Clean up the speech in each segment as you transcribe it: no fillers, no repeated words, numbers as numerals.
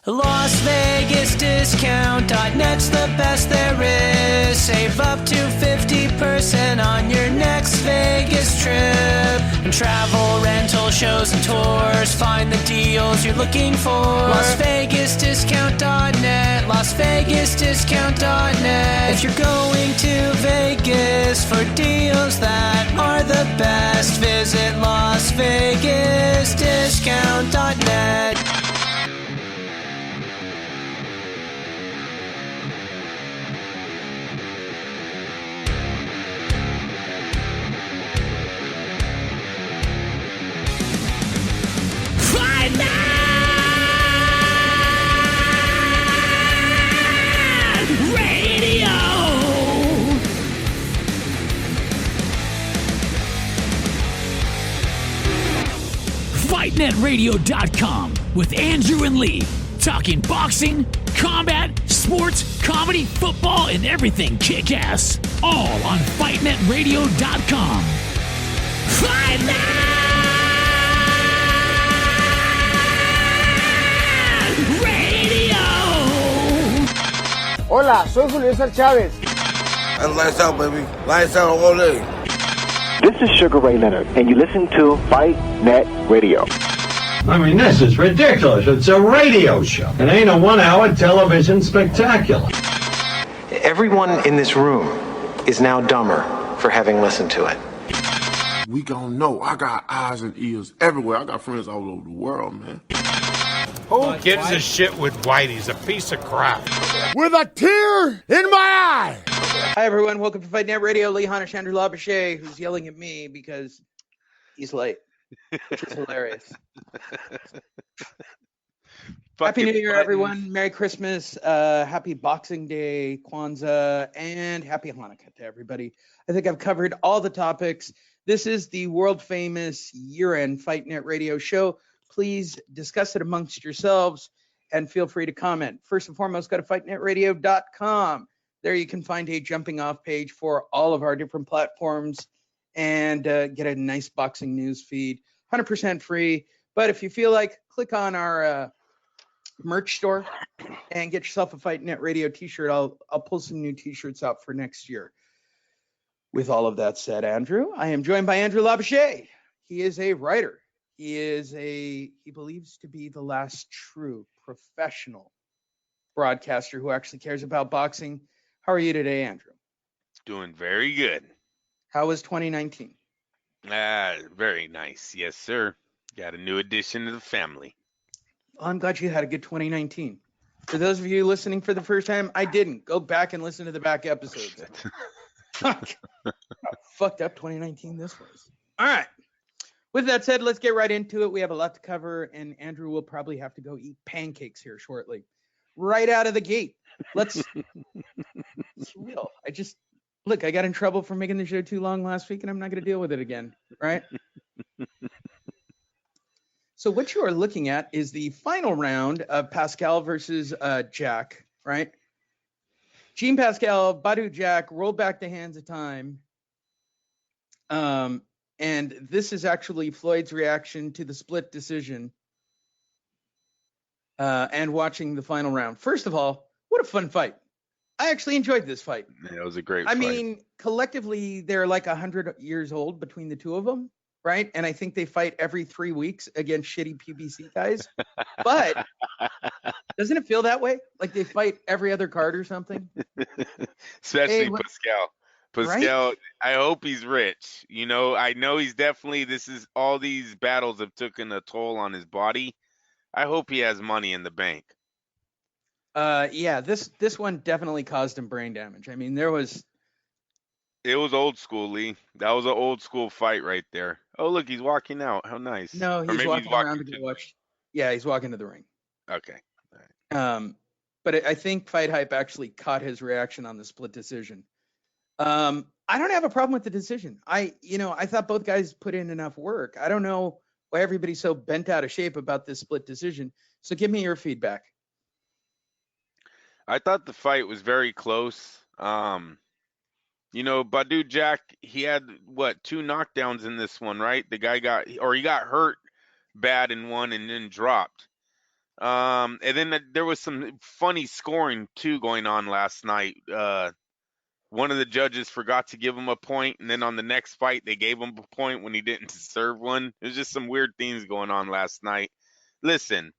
Las Vegas Discount.net's the best there is. Save up to 50% on your next Vegas trip. And travel, rental, shows, and tours. Find the deals you're looking for. Las Vegas Discount.net. Las Vegas Discount.net. If you're going to Vegas for deals that are the best, visit Las Vegas Discount.net. FightNetRadio.com with Andrew and Lee, talking boxing, combat, sports, comedy, football, and everything kick-ass. All on FightNetRadio.com. Fight Net Radio! Hola, soy Julio César Chávez. And lights out, baby. Lights out all day. This is Sugar Ray Leonard, and you listen to Fight Net Radio. I mean, this is ridiculous. It's a radio show. It ain't a one-hour television spectacular. Everyone in this room is now dumber for having listened to it. We gon' know. I got eyes and ears everywhere. I got friends all over the world, man. Who gives a shit with White? He's a piece of crap. With a tear in my eye. Hi, everyone. Welcome to Fight Net Radio. Lee Honish, Andrew Labouche, who's yelling at me because he's late, which is hilarious. Happy New Year, everyone. Merry Christmas. Happy Boxing Day, Kwanzaa, and Happy Hanukkah to everybody. I think I've covered all the topics. This is the world-famous year-end Fight Net Radio show. Please discuss it amongst yourselves and feel free to comment. First and foremost, go to fightnetradio.com. There you can find a jumping off page for all of our different platforms and get a nice boxing news feed, 100% free. But if you feel like, click on our merch store and get yourself a Fight Net Radio t-shirt. I'll pull some new t-shirts out for next year. With all of that said, Andrew, I am joined by Andrew Labouche. He is a writer. He believes to be the last true professional broadcaster who actually cares about boxing. How are you today, Andrew? Doing very good. How was 2019? Very nice. Yes, sir. Got a new addition to the family. Well, I'm glad you had a good 2019. For those of you listening for the first time, I didn't. Go back and listen to the back episodes. How fucked up 2019 this was. All right. With that said, let's get right into it. We have a lot to cover, and Andrew will probably have to go eat pancakes here shortly. Right out of the gate. It's real. I got in trouble for making the show too long last week, and I'm not going to deal with it again, right? So what you are looking at is the final round of Pascal versus Jack, right? Jean Pascal, Badou Jack, roll back the hands of time. And this is actually Floyd's reaction to the split decision and watching the final round. First of all, what a fun fight. I actually enjoyed this fight. Yeah, it was a great fight. I mean, collectively, they're like 100 years old between the two of them, right? And I think they fight every 3 weeks against shitty PBC guys. But doesn't it feel that way? Like they fight every other card or something? Especially Pascal. Pascal, right? I hope he's rich. You know, I know he's definitely, all these battles have taken a toll on his body. I hope he has money in the bank. Yeah, this one definitely caused him brain damage. I mean, it was old school, Lee. That was an old school fight right there. Oh, look, he's walking out. How nice. No, he's walking around to go watch. Yeah, he's walking to the ring. Okay. All right. But I think Fight Hype actually caught his reaction on the split decision. I don't have a problem with the decision. I thought both guys put in enough work. I don't know why everybody's so bent out of shape about this split decision. So give me your feedback. I thought the fight was very close. Badou Jack, he had 2 knockdowns in this one, right? The guy he got hurt bad in one and then dropped. And then there was some funny scoring too going on last night. One of the judges forgot to give him a point, and then on the next fight they gave him a point when he didn't deserve one. There's just some weird things going on last night. Listen,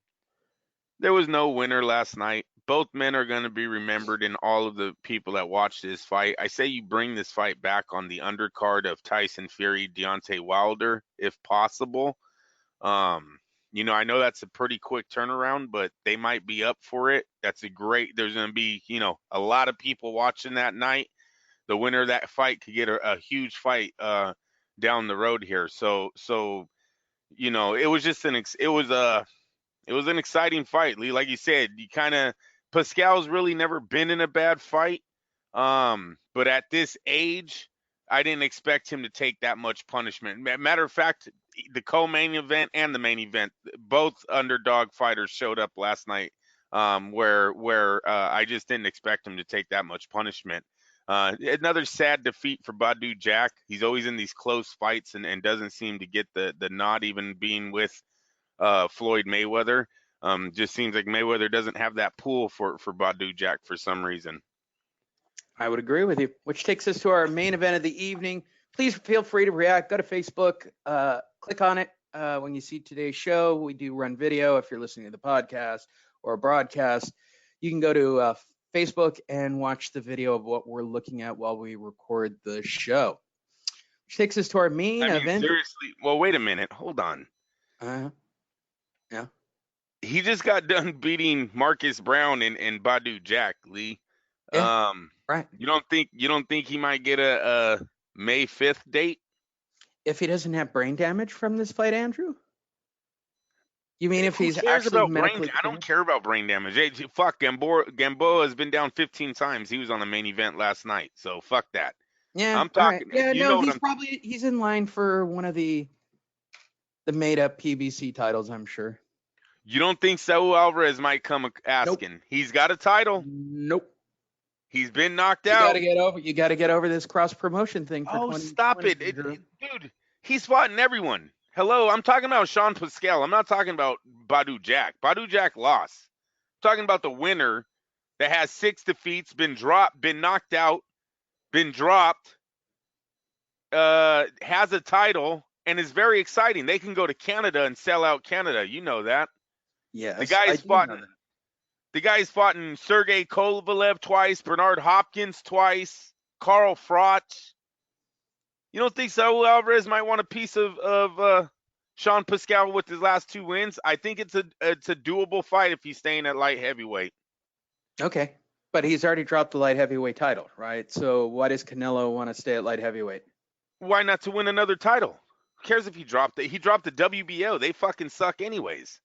there was no winner last night. Both men are going to be remembered in all of the people that watched this fight. I say you bring this fight back on the undercard of Tyson Fury, Deontay Wilder, if possible. I know that's a pretty quick turnaround, but they might be up for it. There's going to be, a lot of people watching that night. The winner of that fight could get a huge fight down the road here. So it was just it was an exciting fight, Lee. Like you said, Pascal's really never been in a bad fight. But at this age, I didn't expect him to take that much punishment. Matter of fact, the co-main event and the main event, both underdog fighters showed up last night, where I just didn't expect him to take that much punishment. Another sad defeat for Badu Jack. He's always in these close fights and doesn't seem to get the nod, even being with Floyd Mayweather. Just seems like Mayweather doesn't have that pull for Badu Jack for some reason. I would agree with you, which takes us to our main event of the evening. Please feel free to react. Go to Facebook, click on it when you see today's show. We do run video if you're listening to the podcast or a broadcast. You can go to Facebook and watch the video of what we're looking at while we record the show. Which takes us to our main event. Seriously, well, wait a minute. Hold on. Yeah. He just got done beating Marcus Brown and Badu Jack, Lee. Yeah, right. You don't think he might get a May 5th date? If he doesn't have brain damage from this fight, Andrew? You mean if he's cares actually about medically I don't care about brain damage. Hey, fuck, Gamboa has been down 15 times. He was on the main event last night, so fuck that. Yeah, I'm talking. Right. Yeah, he's in line for one of the made up PBC titles, I'm sure. You don't think Saul Alvarez might come asking? Nope. He's got a title. Nope. He's been knocked out. You got to get over this cross promotion thing. Stop it, dude! He's fought everyone. Hello, I'm talking about Sean Pascal. I'm not talking about Badu Jack. Badu Jack lost. I'm talking about the winner that has 6 defeats, been knocked out, been dropped, has a title, and is very exciting. They can go to Canada and sell out Canada. You know that. Yes. The guy's fought in Sergey Kovalev twice, Bernard Hopkins twice, Carl Froch. You don't think Saul Alvarez might want a piece of Sean Pascal with his last 2 wins? I think it's a doable fight if he's staying at light heavyweight. Okay, but he's already dropped the light heavyweight title, right? So why does Canelo want to stay at light heavyweight? Why not to win another title? Who cares if he dropped it? He dropped the WBO. They fucking suck anyways.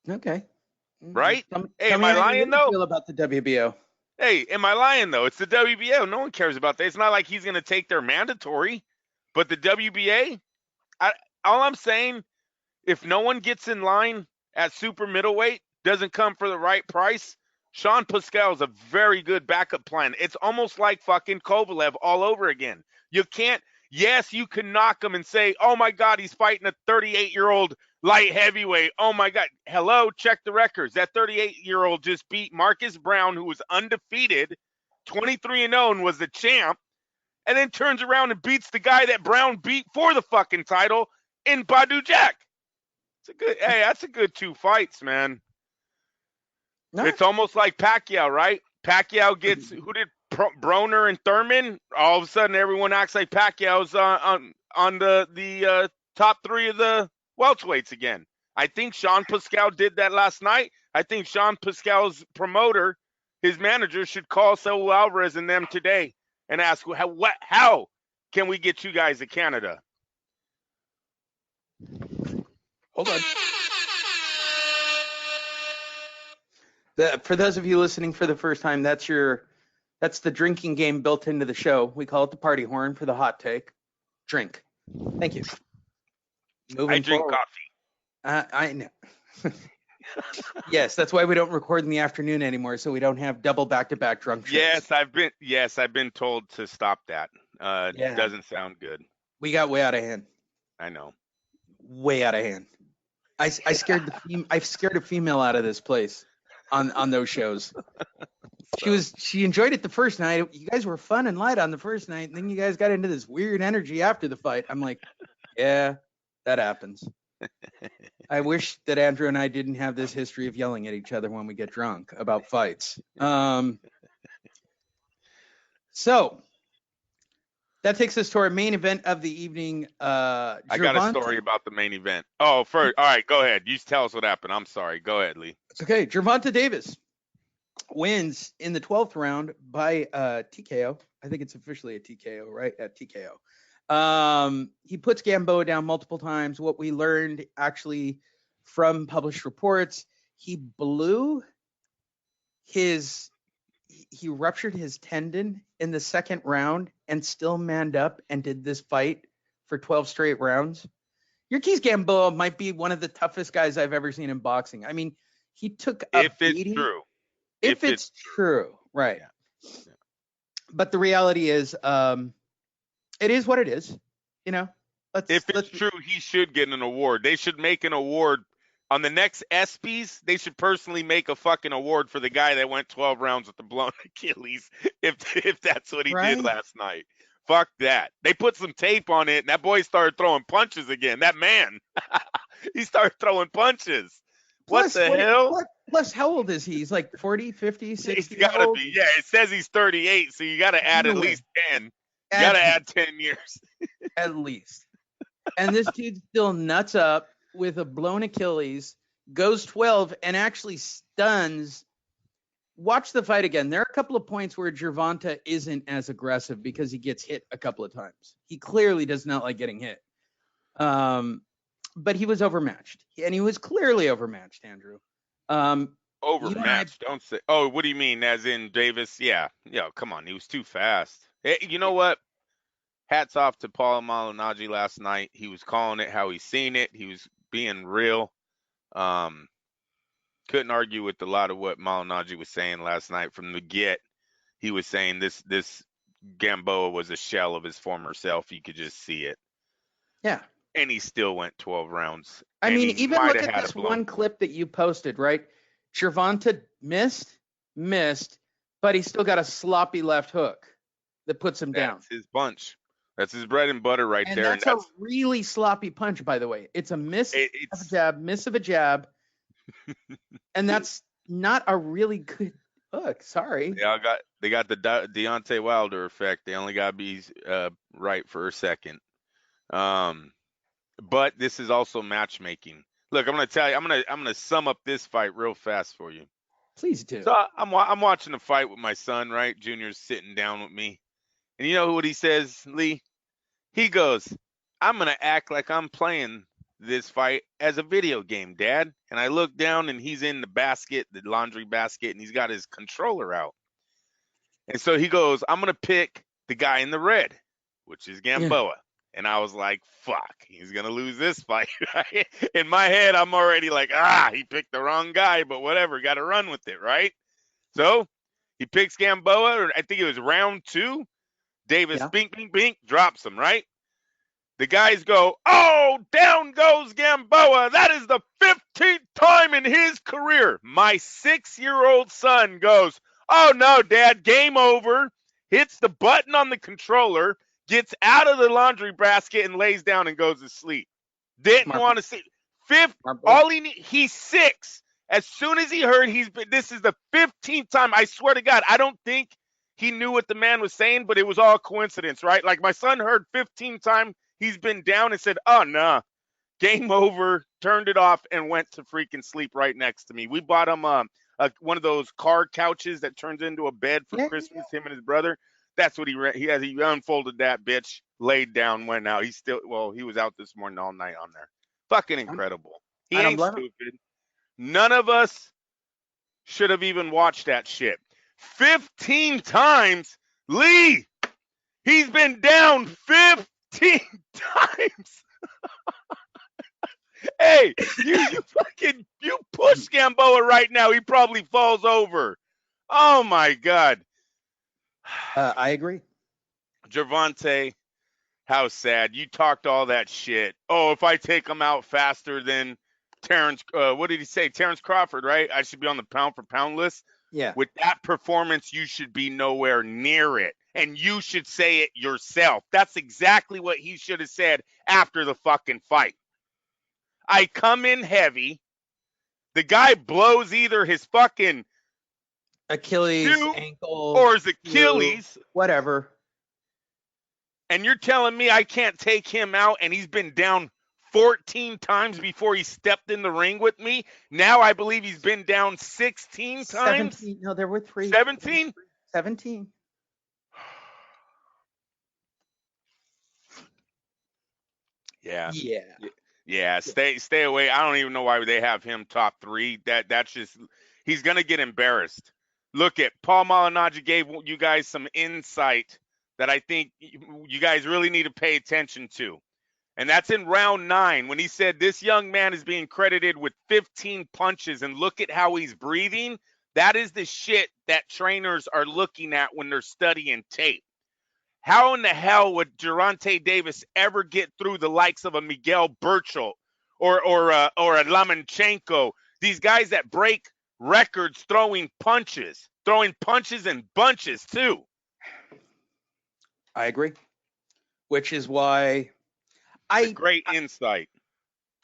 Okay. Right? Hey, am I lying though? Feel about the WBO? Hey, am I lying though? It's the WBO. No one cares about that. It's not like he's going to take their mandatory. But the WBA, all I'm saying, if no one gets in line at super middleweight, doesn't come for the right price, Sean Pascal is a very good backup plan. It's almost like fucking Kovalev all over again. You can't, yes, you can knock him and say, oh my God, he's fighting a 38-year-old light heavyweight. Oh my God. Hello, check the records. That 38-year-old just beat Marcus Brown, who was undefeated, 23-0 and was the champ. And then turns around and beats the guy that Brown beat for the fucking title in Badu Jack. That's a good 2 fights, man. Nice. It's almost like Pacquiao, right? Pacquiao gets, who did Broner and Thurman? All of a sudden, everyone acts like Pacquiao's on the top 3 of the welterweights again. I think Sean Pascal did that last night. I think Sean Pascal's promoter, his manager, should call Saul Alvarez and them today and ask, how can we get you guys to Canada? Hold on. For those of you listening for the first time, that's the drinking game built into the show. We call it the party horn for the hot take. Drink. Thank you. I drink coffee. I know. Yes, that's why we don't record in the afternoon anymore, so we don't have double back-to-back drunk shows. Yes, I've been told to stop that. It doesn't sound good. We got way out of hand. I know. Way out of hand. I scared I scared a female out of this place on those shows. She enjoyed it the first night. You guys were fun and light on the first night, and then you guys got into this weird energy after the fight. I'm like, yeah, that happens. I wish that Andrew and I didn't have this history of yelling at each other when we get drunk about fights. So that takes us to our main event of the evening. I got a story about the main event. Oh, first, all right, go ahead. You tell us what happened. I'm sorry. Go ahead, Lee. It's okay. Gervonta Davis wins in the 12th round by TKO. I think it's officially a TKO, right? At TKO. He puts Gamboa down multiple times. What we learned actually from published reports, he ruptured his tendon in the second round and still manned up and did this fight for 12 straight rounds. Yurkis Gamboa might be one of the toughest guys I've ever seen in boxing. I mean, he took a beating. It's true. If it's true, right. Yeah. But the reality is, it is what it is, you know. If it's true, he should get an award. They should make an award on the next ESPYs. They should personally make a fucking award for the guy that went 12 rounds with the blown Achilles. If that's what he did last night, fuck that. They put some tape on it, and that boy started throwing punches again. That man, he started throwing punches. What the hell? Plus, how old is he? He's like 40, 50, 60 He's got to be. Yeah, it says he's 38, so you got to add at least 10. You got to add 10 years. At least. And this dude's still nuts up with a blown Achilles, goes 12, and actually stuns. Watch the fight again. There are a couple of points where Gervonta isn't as aggressive because he gets hit a couple of times. He clearly does not like getting hit. But he was overmatched. And he was clearly overmatched, Andrew. Overmatched? Don't say. Oh, what do you mean? As in Davis? Yeah. Yeah, come on. He was too fast. Hey, you know what? Hats off to Paul Malignaggi last night. He was calling it how he's seen it. He was being real. Couldn't argue with a lot of what Malignaggi was saying last night from the get. He was saying this Gamboa was a shell of his former self. You could just see it. Yeah. And he still went 12 rounds. I mean, even look at this one clip that you posted, right? Gervonta missed, but he still got a sloppy left hook that puts him down. That's his punch. That's his bread and butter right there. And that's a really sloppy punch, by the way. It's a miss of a jab, miss of a jab. And that's not a really good hook. Sorry. They got the Deontay Wilder effect. They only got to be right for a second. But this is also matchmaking. Look, I'm going to tell you, I'm going to sum up this fight real fast for you. Please do. So I'm watching a fight with my son, right? Junior's sitting down with me. And you know what he says, Lee? He goes, I'm going to act like I'm playing this fight as a video game, Dad. And I look down and he's in the basket, the laundry basket, and he's got his controller out. And so he goes, I'm going to pick the guy in the red, which is Gamboa. Yeah. And I was like, fuck, he's going to lose this fight. Right? In my head, I'm already like, he picked the wrong guy, but whatever, got to run with it, right? So he picks Gamboa, or I think it was round 2. Davis, bink, bink, bink, drops him, right? The guys go, oh, down goes Gamboa. That is the 15th time in his career. My 6-year-old son goes, oh, no, Dad, game over, hits the button on the controller, gets out of the laundry basket and lays down and goes to sleep. Didn't want to see. He's 6. As soon as he heard this is the 15th time, I swear to God, I don't think he knew what the man was saying, but it was all coincidence, right? Like my son heard 15 times he's been down and said, oh, nah, game over, turned it off, and went to freaking sleep right next to me. We bought him one of those car couches that turns into a bed for Christmas, him and his brother. That's what he unfolded that bitch, laid down, went out. He was out this morning all night on there. Fucking incredible. He ain't stupid. None of us should have even watched that shit. 15 times, Lee, he's been down 15 times. Hey, you push Gamboa right now, he probably falls over. Oh my God. I agree. Gervonta, how sad. You talked all that shit. Oh, if I take him out faster than what did he say? Terrence Crawford, right? I should be on the pound for pound list. Yeah. With that performance, you should be nowhere near it. And you should say it yourself. That's exactly what he should have said after the fucking fight. I come in heavy. The guy blows either his fucking Achilles, shoe ankle, or his Achilles. Whatever. And you're telling me I can't take him out, and he's been down 14 times before he stepped in the ring with me. Now I believe he's been down 16 times. 17. No, there were 3. 17? 17. Yeah. Yeah. Yeah, stay away. I don't even know why they have him top 3. That's just, he's gonna get embarrassed. Look at Paul Malignaggi gave you guys some insight that I think you guys really need to pay attention to. And that's in round 9 when he said this young man is being credited with 15 punches, and look at how he's breathing. That is the shit that trainers are looking at when they're studying tape. How in the hell would Gervonta Davis ever get through the likes of a Miguel Burchell or a Lomachenko? These guys that break records throwing punches in bunches too. I agree. Which is why great insight.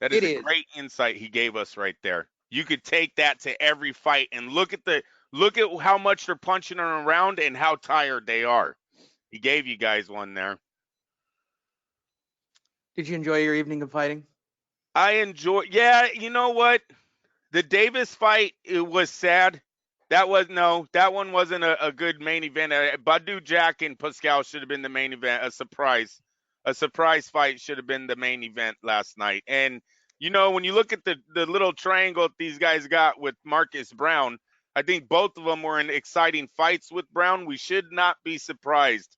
That is a great insight he gave us right there. You could take that to every fight and look at how much they're punching them around and how tired they are. He gave you guys one there. Did you enjoy your evening of fighting? Yeah, you know what? The Davis fight, it was sad. That one wasn't a good main event. Badu Jack and Pascal should have been the main event. A surprise fight should have been the main event last night. And, when you look at the little triangle that these guys got with Marcus Brown, I think both of them were in exciting fights with Brown. We should not be surprised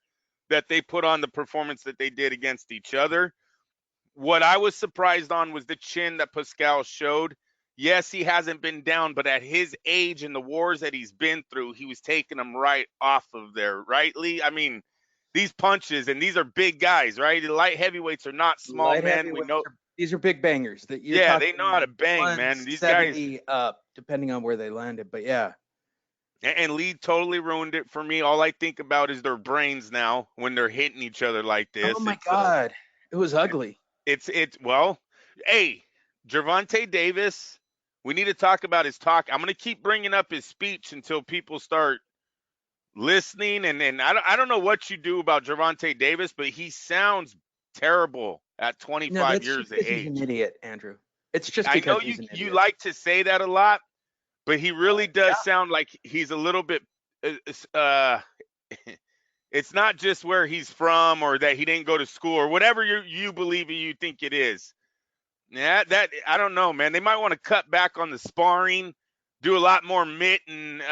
that they put on the performance that they did against each other. What I was surprised on was the chin that Pascal showed. Yes, he hasn't been down, but at his age and the wars that he's been through, he was taking them right off of there, right, Lee? I mean, these punches, and these are big guys, right? The light heavyweights are not small men. We know these are big bangers. They know how to bang, man. These guys up, depending on where they landed, but yeah. And Lee totally ruined it for me. All I think about is their brains now when they're hitting each other like this. Oh my God, it was ugly. Well, hey, Gervonta Davis. We need to talk about his talk. I'm going to keep bringing up his speech until people start listening. And I don't know what you do about Gervonta Davis, but he sounds terrible at 25 years of age. He's an idiot, Andrew. It's just because I know you like to say that a lot, but he really does sound like he's a little bit it's not just where he's from or that he didn't go to school or whatever you believe you think it is. Yeah, that I don't know, man. They might want to cut back on the sparring, do a lot more mitt and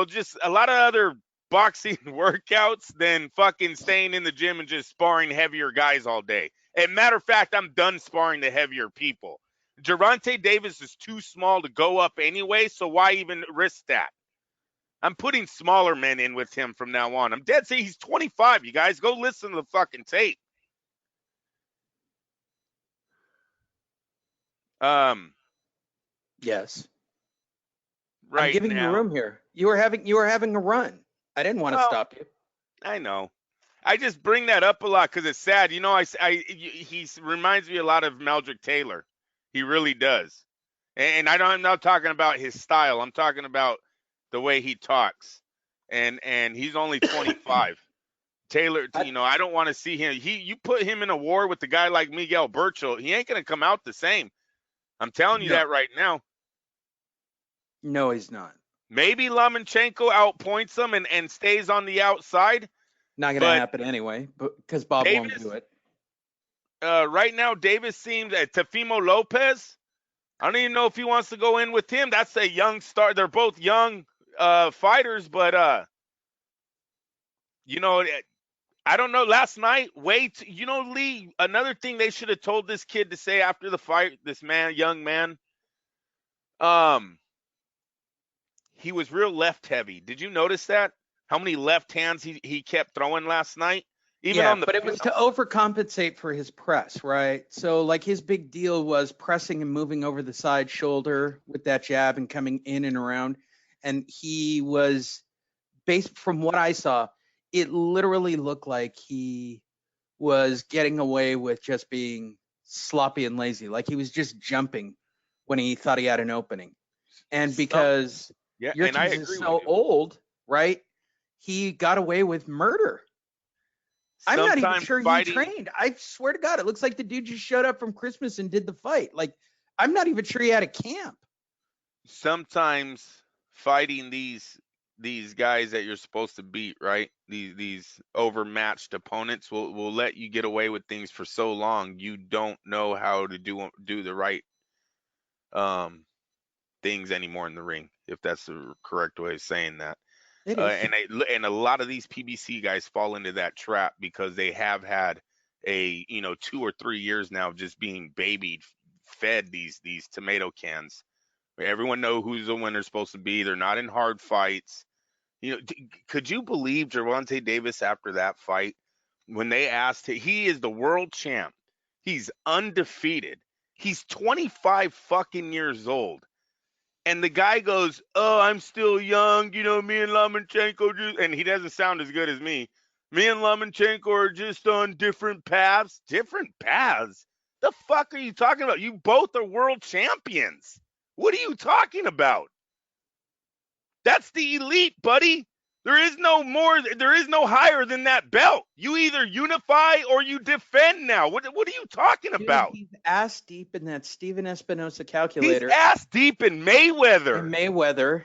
just a lot of other boxing workouts than fucking staying in the gym and just sparring heavier guys all day. And matter of fact, I'm done sparring the heavier people. Gervonta Davis is too small to go up anyway, so why even risk that? I'm putting smaller men in with him from now on. I'm dead serious. He's 25, you guys. Go listen to the fucking tape. Yes. Right. I'm giving you room here. You were having a run. I didn't want to stop you. I know. I just bring that up a lot because it's sad. He reminds me a lot of Meldrick Taylor. He really does. And I'm not talking about his style. I'm talking about the way he talks. And he's only 25. Taylor, I don't want to see him. You put him in a war with a guy like Miguel Burchell, he ain't going to come out the same. I'm telling you that right now. No, he's not. Maybe Lomachenko outpoints him and stays on the outside. Not going to happen anyway, because Bob won't do it. Right now, Davis seems Teofimo Lopez. I don't even know if he wants to go in with him. That's a young star. They're both young fighters, but I don't know. Last night, Lee, another thing they should have told this kid to say after the fight, young man, he was real left heavy. Did you notice that? How many left hands he kept throwing last night? But it was to overcompensate for his press, right? So like his big deal was pressing and moving over the side shoulder with that jab and coming in and around. And he was, based from what I saw, it literally looked like he was getting away with just being sloppy and lazy. Like he was just jumping when he thought he had an opening. And because Yurkins is so old, right? He got away with murder. I'm not even sure he trained. I swear to God, it looks like the dude just showed up from Christmas and did the fight. Like, I'm not even sure he had a camp. Sometimes fighting these guys that you're supposed to beat, right? These overmatched opponents will let you get away with things for so long. You don't know how to do the right things anymore in the ring, if that's the correct way of saying that. And a lot of these PBC guys fall into that trap because they have had 2 or 3 years now of just being fed these tomato cans. Everyone know who's the winner's supposed to be. They're not in hard fights. Could you believe Gervonta Davis after that fight when they asked him? He is the world champ. He's undefeated. He's 25 fucking years old. And the guy goes, "Oh, I'm still young. Me and Lomachenko and he doesn't sound as good as me. Me and Lomachenko are just on different paths." Different paths? The fuck are you talking about? You both are world champions. What are you talking about? That's the elite, buddy. There is no higher than that belt. You either unify or you defend now. What are you talking about? He's ass deep in that Steven Espinosa calculator. He's ass deep in Mayweather. Mayweather.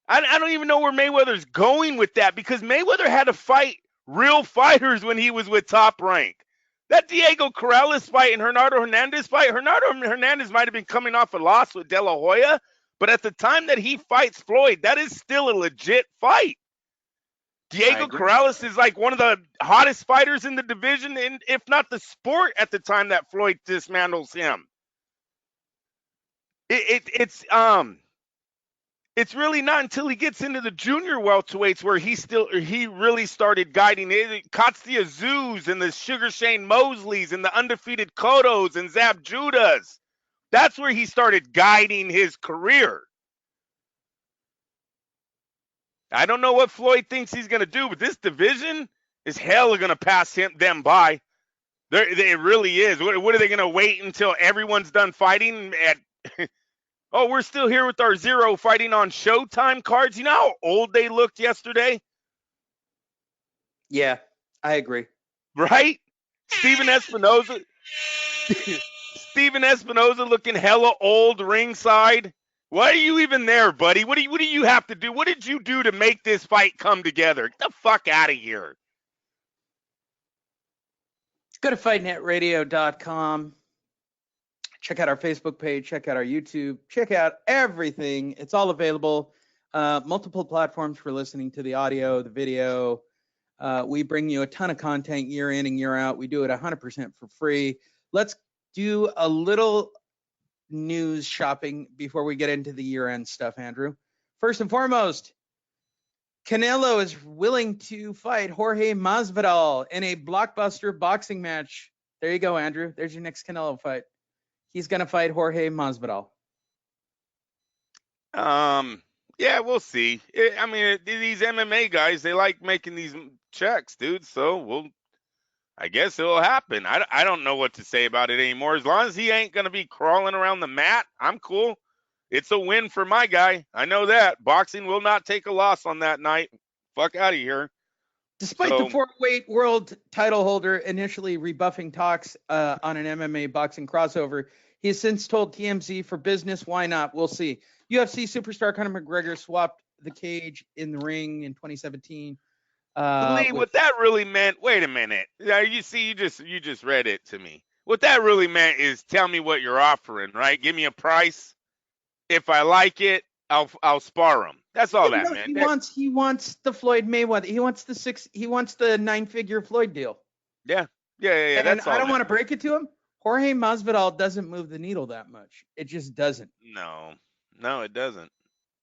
I don't even know where Mayweather's going with that, because Mayweather had to fight real fighters when he was with Top Rank. That Diego Corrales fight and Hernando Hernandez fight, Hernando Hernandez might have been coming off a loss with De La Hoya, but at the time that he fights Floyd, that is still a legit fight. Diego Corrales is like one of the hottest fighters in the division, and if not the sport, at the time that Floyd dismantles him. It's really not until he gets into the junior welterweights where he really started guiding it. Katsuya Zuz and the Sugar Shane Mosleys and the undefeated Cottos and Zab Judas. That's where he started guiding his career. I don't know what Floyd thinks he's going to do, but this division is hella going to pass them by. It really is. What are they going to wait until everyone's done fighting? Oh, we're still here with our Zero fighting on Showtime cards. You know how old they looked yesterday? Yeah, I agree. Right? Steven Espinosa looking hella old ringside. Why are you even there, buddy? What do you have to do? What did you do to make this fight come together? Get the fuck out of here. Go to fightnetradio.com. Check out our Facebook page. Check out our YouTube. Check out everything. It's all available. Multiple platforms for listening to the audio, the video. We bring you a ton of content year in and year out. We do it 100% for free. Let's do a little news shopping before we get into the year-end stuff, Andrew. First and foremost, Canelo is willing to fight Jorge Masvidal in a blockbuster boxing match. There you go, Andrew. There's your next Canelo fight. He's going to fight Jorge Masvidal. Yeah, we'll see. I mean, these MMA guys, they like making these checks, dude. So I guess it'll happen. I don't know what to say about it anymore. As long as he ain't going to be crawling around the mat, I'm cool. It's a win for my guy. I know that. Boxing will not take a loss on that night. Fuck out of here. Despite the 4-weight world title holder initially rebuffing talks on an MMA boxing crossover, he has since told TMZ, for business, why not? We'll see. UFC superstar Conor McGregor swapped the cage in the ring in 2017. Lee, what that really meant, wait a minute. You see, you just read it to me. What that really meant is tell me what you're offering, right? Give me a price. If I like it, I'll spar him. That's all that meant. He wants the Floyd Mayweather. He wants the 9-figure Floyd deal. Yeah. And that's all. I don't want to break it to him. Jorge Masvidal doesn't move the needle that much. It just doesn't. No, it doesn't.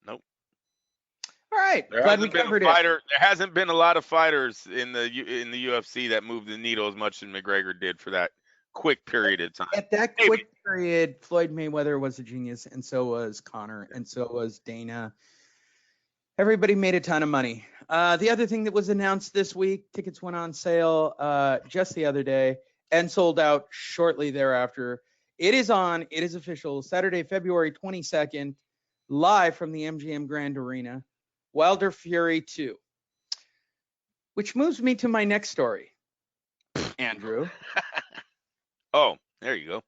Nope. All right. There Glad we hasn't been covered a it. fighter. There hasn't been a lot of fighters in the UFC that moved the needle as much as McGregor did for that quick period of time. At that quick period, Floyd Mayweather was a genius, and so was Conor, and so was Dana. Everybody made a ton of money. The other thing that was announced this week, tickets went on sale just the other day and sold out shortly thereafter. It is official, Saturday, February 22nd, live from the MGM Grand Arena, Wilder Fury 2. Which moves me to my next story, Andrew. Oh, there you go.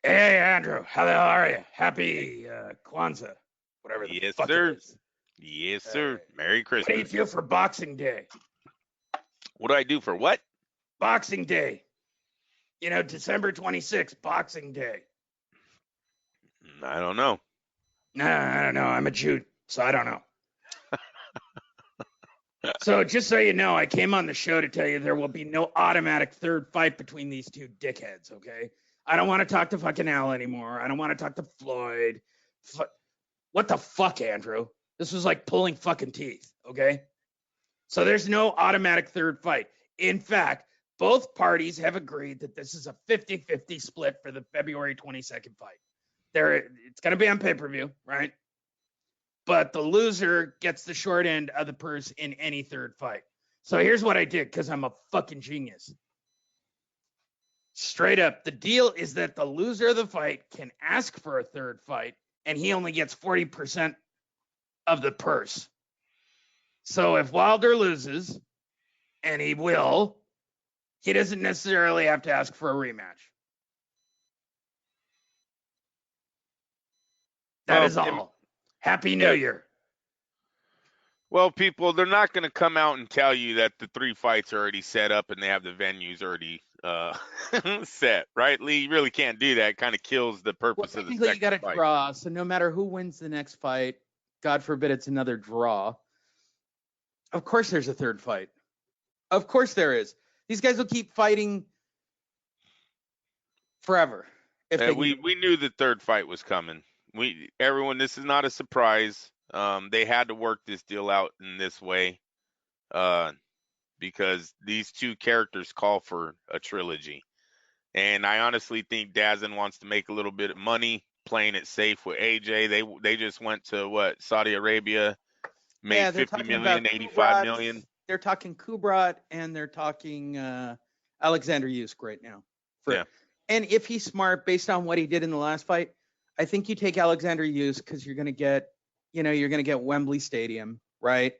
Hey, Andrew, how the hell are you? Happy Kwanzaa, whatever the Yes, fuck sir. it is. Yes, sir. Merry What do you Christmas. feel for Boxing Day? What do I do for what? Boxing Day. You know, December 26th, Boxing Day. I don't know. No, I don't know. I'm a Jew, so I don't know. So just so you know, I came on the show to tell you there will be no automatic third fight between these two dickheads, okay? I don't want to talk to fucking Al anymore. I don't want to talk to Floyd. What the fuck, Andrew? This was like pulling fucking teeth, okay? So there's no automatic third fight. In fact, both parties have agreed that this is a 50-50 split for the February 22nd fight. It's going to be on pay-per-view, right? But the loser gets the short end of the purse in any third fight. So here's what I did, because I'm a fucking genius. Straight up, the deal is that the loser of the fight can ask for a third fight, and he only gets 40% of the purse. So if Wilder loses, and he will, he doesn't necessarily have to ask for a rematch. That is all. Happy New Year. Well, people, they're not going to come out and tell you that the 3 fights are already set up and they have the venues already set, right, Lee? You really can't do that. It kind of kills the purpose of the second You got to fight. draw, so no matter who wins the next fight, God forbid it's another draw, of course there's a third fight. Of course there is. These guys will keep fighting forever. We knew the third fight was coming. Everyone, this is not a surprise. They had to work this deal out in this way because these two characters call for a trilogy. And I honestly think Dazin wants to make a little bit of money playing it safe with AJ. They just went to Saudi Arabia, made 50 million, 85 million. They're talking Kubrat and they're talking Alexander Usyk right now. And if he's smart, based on what he did in the last fight, I think you take Alexander Usyk because you're going to get Wembley Stadium, right?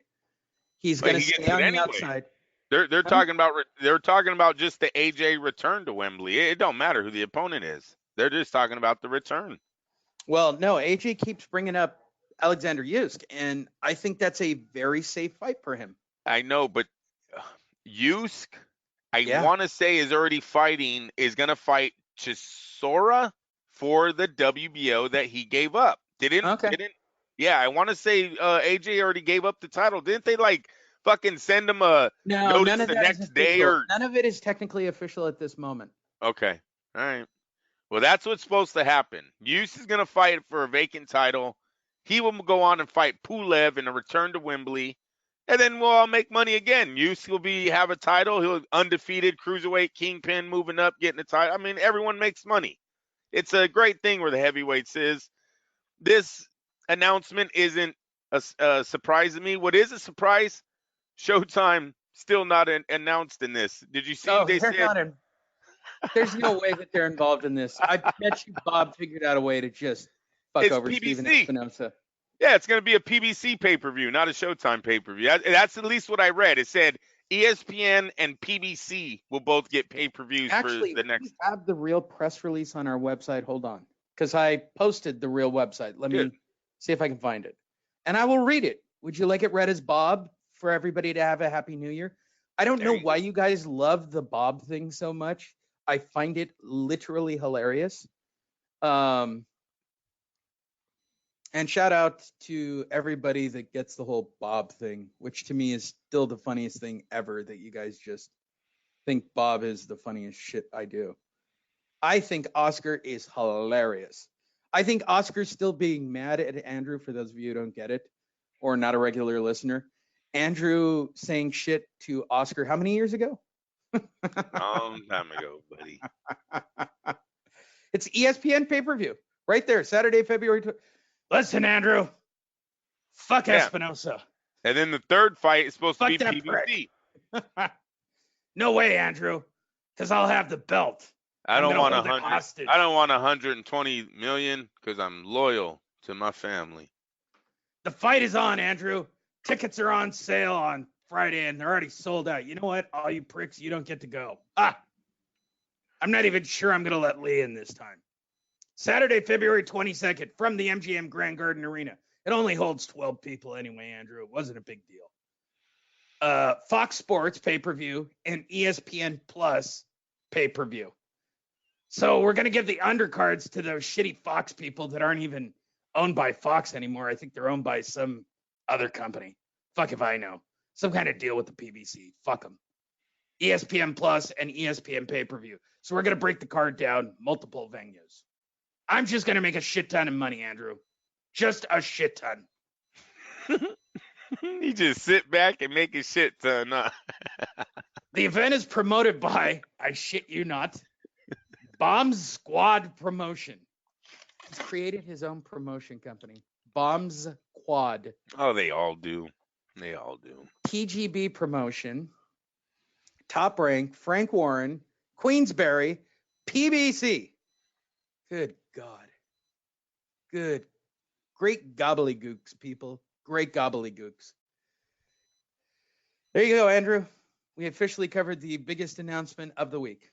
He's going to stay on the outside. They're talking about just the AJ return to Wembley. It don't matter who the opponent is. They're just talking about the return. Well, no, AJ keeps bringing up Alexander Usyk, and I think that's a very safe fight for him. I know, but Usyk, I want to say, is going to fight Chisora for the WBO that he gave up. I want to say AJ already gave up the title. Didn't they fucking send him a notice the next day? Or none of it is technically official at this moment. Okay. All right. Well, that's what's supposed to happen. Usyk is going to fight for a vacant title. He will go on and fight Pulev in a return to Wembley. And then we'll all make money again. Usyk will have a title. He'll undefeated cruiserweight kingpin, moving up, getting a title. I mean, everyone makes money. It's a great thing where the heavyweights is. This announcement isn't a surprise to me. What is a surprise? Showtime still not announced in this. Did you see? There's no way that they're involved in this. I bet you Bob figured out a way to just fuck over Steven Espinosa. Yeah, it's going to be a PBC pay-per-view, not a Showtime pay-per-view. That's at least what I read. It said ESPN and PBC will both get pay-per-views for the next. We have the real press release on our website. Hold on, because I posted the real website. Let me see if I can find it, and I will read it. Would you like it read as Bob for everybody to have a Happy New Year? I don't know why you guys love the Bob thing so much. I find it literally hilarious. And shout out to everybody that gets the whole Bob thing, which to me is still the funniest thing ever, that you guys just think Bob is the funniest shit I do. I think Oscar is hilarious. I think Oscar's still being mad at Andrew, for those of you who don't get it. or not a regular listener, Andrew saying shit to Oscar how many years ago? Long time ago, buddy. It's ESPN pay-per-view right there, Saturday, February 20th. Listen, Andrew. Fuck Espinosa. And then the third fight is supposed to be that PBC. No way, Andrew, because I'll have the belt. I don't want 100. I don't want 120 million because I'm loyal to my family. The fight is on, Andrew. Tickets are on sale on Friday, and they're already sold out. You know what? All you pricks, you don't get to go. I'm not even sure I'm going to let Lee in this time. Saturday, February 22nd, from the MGM Grand Garden Arena. It only holds 12 people anyway, Andrew. It wasn't a big deal. Fox Sports pay-per-view and ESPN Plus pay-per-view. So we're going to give the undercards to those shitty Fox people that aren't even owned by Fox anymore. I think they're owned by some other company. Fuck if I know. Some kind of deal with the PBC. Fuck them. ESPN Plus and ESPN pay-per-view. So we're going to break the card down, multiple venues. I'm just going to make a shit ton of money, Andrew. Just a shit ton. You just sit back and make a shit ton. Huh? The event is promoted by, I shit you not, Bombs Squad Promotion. He's created his own promotion company. Bombs Squad. Oh, they all do. They all do. TGB Promotion. Top Rank. Frank Warren. Queensberry. PBC. Good God. Good. Great gobbledygooks, people. Great gobbledygooks. There you go, Andrew. We officially covered the biggest announcement of the week.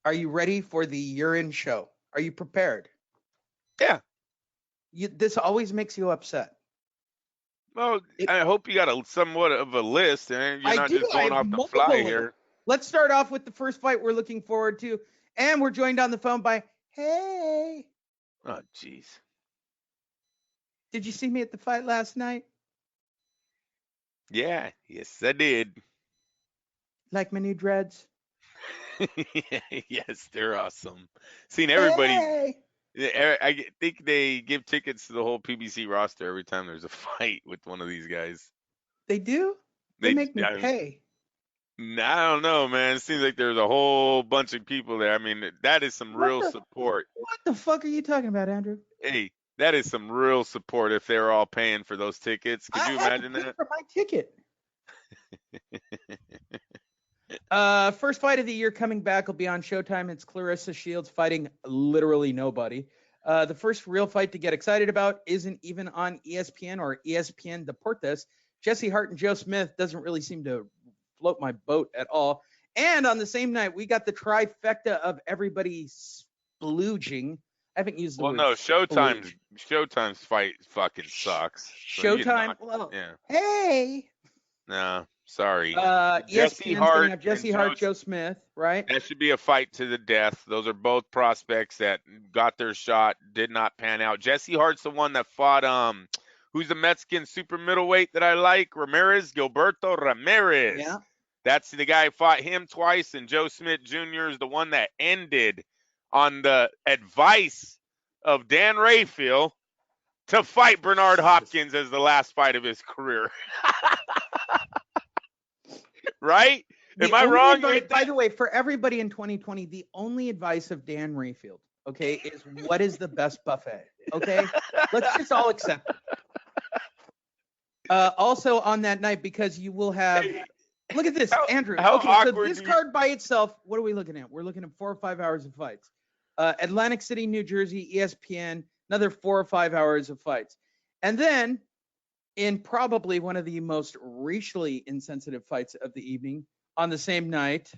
Are you ready for the urine show? Are you prepared? Yeah. This always makes you upset. Well, I hope you got somewhat of a list, and you're not just going off the fly here. Let's start off with the first fight we're looking forward to, and we're joined on the phone by Hey. Oh, jeez. Did you see me at the fight last night? Yeah, yes, I did. Like my new dreads? Yes, they're awesome. Seen everybody. Hey. I think they give tickets to the whole PBC roster every time there's a fight with one of these guys. They do? They make me pay. I don't know, man. It seems like there's a whole bunch of people there. I mean, that is some real support. What the fuck are you talking about, Andrew? Hey, that is some real support if they're all paying for those tickets. Could you imagine that? For my ticket. First fight of the year coming back will be on Showtime. It's Clarissa Shields fighting literally nobody. The first real fight to get excited about isn't even on ESPN or ESPN Deportes. Jesse Hart and Joe Smith doesn't really seem to float my boat at all. And on the same night, we got the trifecta of everybody splooging. I haven't used the word. Well, no, Showtime's fight fucking sucks. So Showtime? Hey. No, sorry. Jesse Hart, Joe Smith, right? That should be a fight to the death. Those are both prospects that got their shot, did not pan out. Jesse Hart's the one that fought who's the Mexican super middleweight that I like? Gilberto Ramirez. Yeah. That's the guy who fought him twice, and Joe Smith Jr. is the one that ended on the advice of Dan Rayfield to fight Bernard Hopkins as the last fight of his career. Right? Am I wrong? By the way, for everybody in 2020, the only advice of Dan Rayfield, okay, is what is the best buffet? Okay? Let's just all accept it. Also on that night, because you will have look at this, Andrew. Okay, so this card by itself, what are we looking at? We're looking at 4 or 5 hours of fights. Atlantic City, New Jersey, ESPN, another 4 or 5 hours of fights. And then in probably one of the most racially insensitive fights of the evening, on the same night,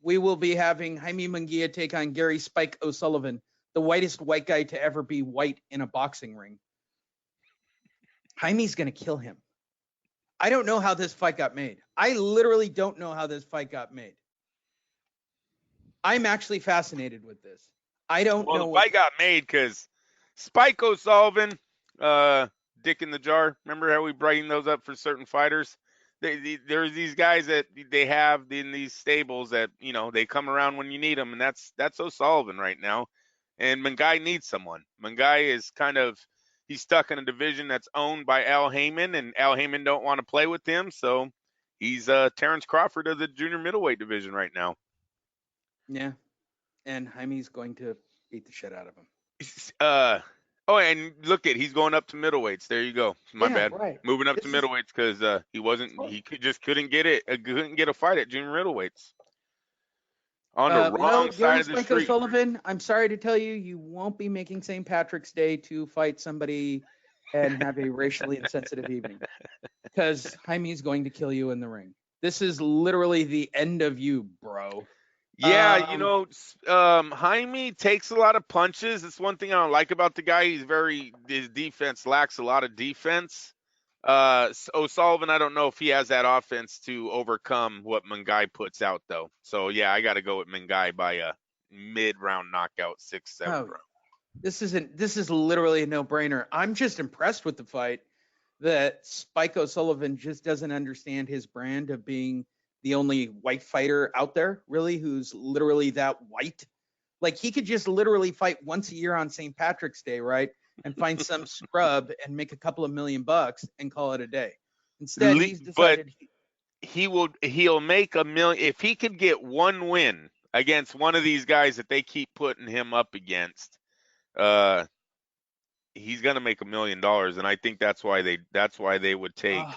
we will be having Jaime Munguia take on Gary Spike O'Sullivan, the whitest white guy to ever be white in a boxing ring. Jaime's going to kill him. I don't know how this fight got made. I literally don't know how this fight got made. I'm actually fascinated with this. I don't know. The fight got made because Spike O'Sullivan, Dick in the Jar. Remember how we brighten those up for certain fighters? There's these guys that they have in these stables that, you know, they come around when you need them, and that's O'Sullivan right now. And Munguia needs someone. Munguia is he's stuck in a division that's owned by Al Heyman, and Al Heyman don't want to play with him, so he's Terrence Crawford of the junior middleweight division right now. Yeah, and Jaime's going to beat the shit out of him. Oh, and look he's going up to middleweights. There you go. My bad. Right. Moving up to middleweights because couldn't get a fight at junior middleweights. On the wrong side of the street. Sullivan, I'm sorry to tell you, you won't be making St. Patrick's Day to fight somebody and have a racially insensitive evening, because Jaime's going to kill you in the ring. This is literally the end of you, bro. Yeah, Jaime takes a lot of punches. It's one thing I don't like about the guy. His defense lacks a lot of defense. O'Sullivan, I don't know if he has that offense to overcome what Mangai puts out, though. So, yeah, I got to go with Mangai by a mid-round knockout, 6-7 round. This is literally a no-brainer. I'm just impressed with the fight that Spike O'Sullivan just doesn't understand his brand of being the only white fighter out there, really, who's literally that white. Like, he could just literally fight once a year on St. Patrick's Day, right? And find some scrub and make a couple of $1 million and call it a day. Instead, he's decided. But he'll make $1 million if he could get one win against one of these guys that they keep putting him up against. He's gonna make $1 million, and I think that's why they would take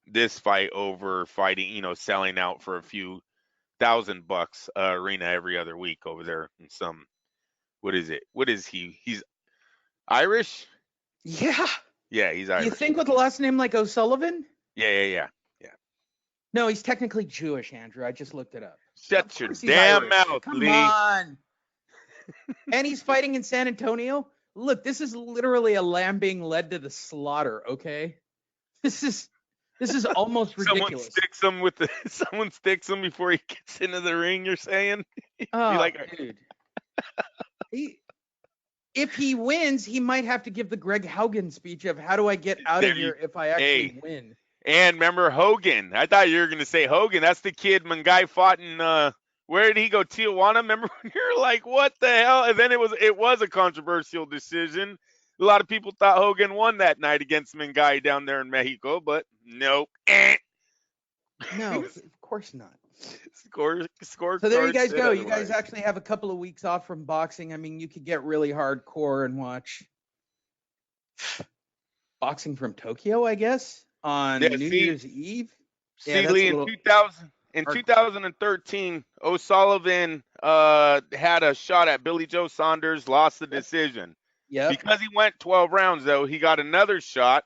this fight over fighting, selling out for a few $1,000 arena every other week over there in some. What is it? What is he? He's Irish? Yeah. Yeah, he's Irish. You think with a last name like O'Sullivan? Yeah. No, he's technically Jewish, Andrew. I just looked it up. Shut your damn mouth, Come Lee. on. And he's fighting in San Antonio? Look, this is literally a lamb being led to the slaughter, okay? This is almost ridiculous. Someone sticks him before he gets into the ring, you're saying? Oh, dude. If he wins, he might have to give the Greg Haugen speech of how do I get out of here if I actually win. And remember Hogan. I thought you were going to say Hogan. That's the kid Mangai fought in, where did he go? Tijuana? Remember when you're like, what the hell? And then it was a controversial decision. A lot of people thought Hogan won that night against Mangai down there in Mexico, but nope. No, of course not. Score. So there you guys go. You guys actually have a couple of weeks off from boxing. I mean, you could get really hardcore and watch boxing from Tokyo, I guess, on New Year's Eve. See, Lee, in 2013, O'Sullivan had a shot at Billy Joe Saunders, lost the decision. Yeah. Because he went 12 rounds, though, he got another shot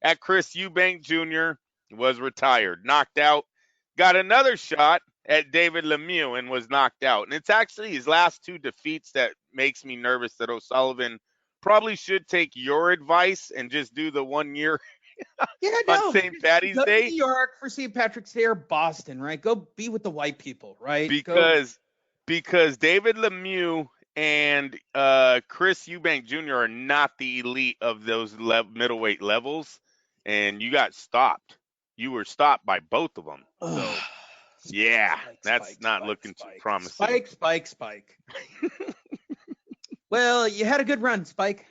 at Chris Eubank Jr., was retired, knocked out. Got another shot at David Lemieux and was knocked out. And it's actually his last two defeats that makes me nervous that O'Sullivan probably should take your advice and just do the 1 year on St. Patty's Day. New York for St. Patrick's Day or Boston, right? Go be with the white people, right? Because David Lemieux and Chris Eubank Jr. are not the elite of those middleweight levels, and you got stopped. You were stopped by both of them. So, yeah, that's not looking too promising. Spike. Well, you had a good run, Spike.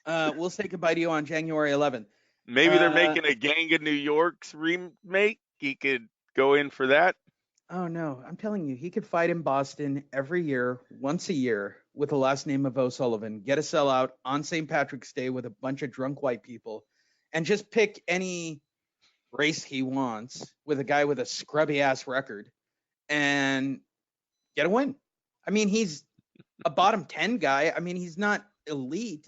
We'll say goodbye to you on January 11th. Maybe they're making a Gang of New York's remake. He could go in for that. Oh, no. I'm telling you, he could fight in Boston every year, once a year, with the last name of O'Sullivan, get a sellout on St. Patrick's Day with a bunch of drunk white people, and just pick any race he wants with a guy with a scrubby-ass record and get a win. I mean, he's a bottom 10 guy. I mean, he's not elite,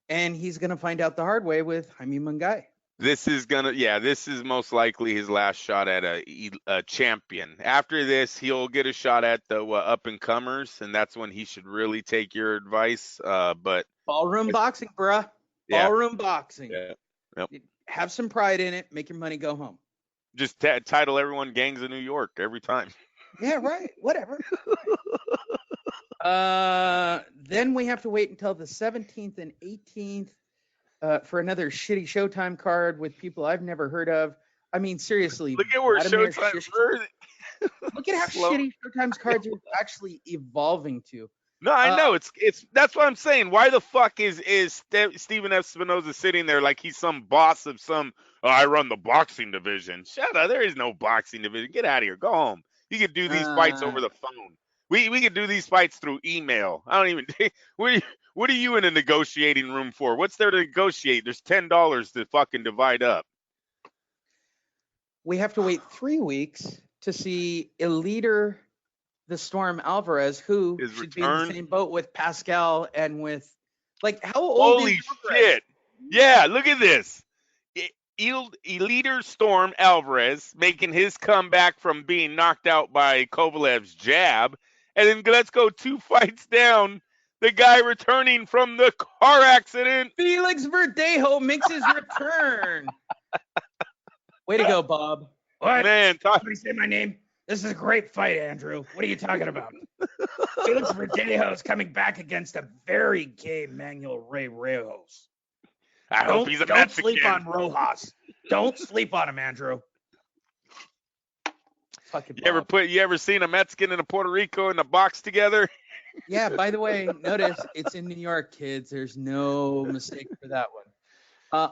and he's going to find out the hard way with Jaime Mangai. This is most likely his last shot at a champion. After this, he'll get a shot at the up-and-comers, and that's when he should really take your advice. But ballroom boxing, bruh. Yeah. Ballroom boxing. Yeah. Yep. Have some pride in it. Make your money go home. Just title everyone Gangs of New York every time. Yeah, right. Whatever. Then we have to wait until the 17th and 18th for another shitty Showtime card with people I've never heard of. I mean, seriously. Look at where Showtime. Look at how shitty Showtime's cards are actually evolving to. No, I know it's that's what I'm saying. Why the fuck is Steven Espinoza sitting there like he's some boss of some? Oh, I run the boxing division. Shut up. There is no boxing division. Get out of here. Go home. You could do these fights over the phone. We could do these fights through email. I don't even. What are you in a negotiating room for? What's there to negotiate? There's $10 to fucking divide up. We have to wait 3 weeks to see Eliter the Storm Alvarez, who should be in the same boat with Pascal and with, like, how old Holy is Alvarez? shit. Yeah, look at this. Eliter Storm Alvarez making his comeback from being knocked out by Kovalev's jab. And then let's go 2 fights down. The guy returning from the car accident. Felix Verdejo makes his return. Way to go, Bob. What? Man, somebody say my name. This is a great fight, Andrew. What are you talking about? Felix Verdejo is coming back against a very gay Manuel Rey Reyes. I hope he's a Don't Mexican. sleep on Rojas. Don't sleep on him, Andrew. Fucking You ever seen a Mexican and a Puerto Rico in a box together? Yeah, by the way, notice it's in New York, kids. There's no mistake for that one.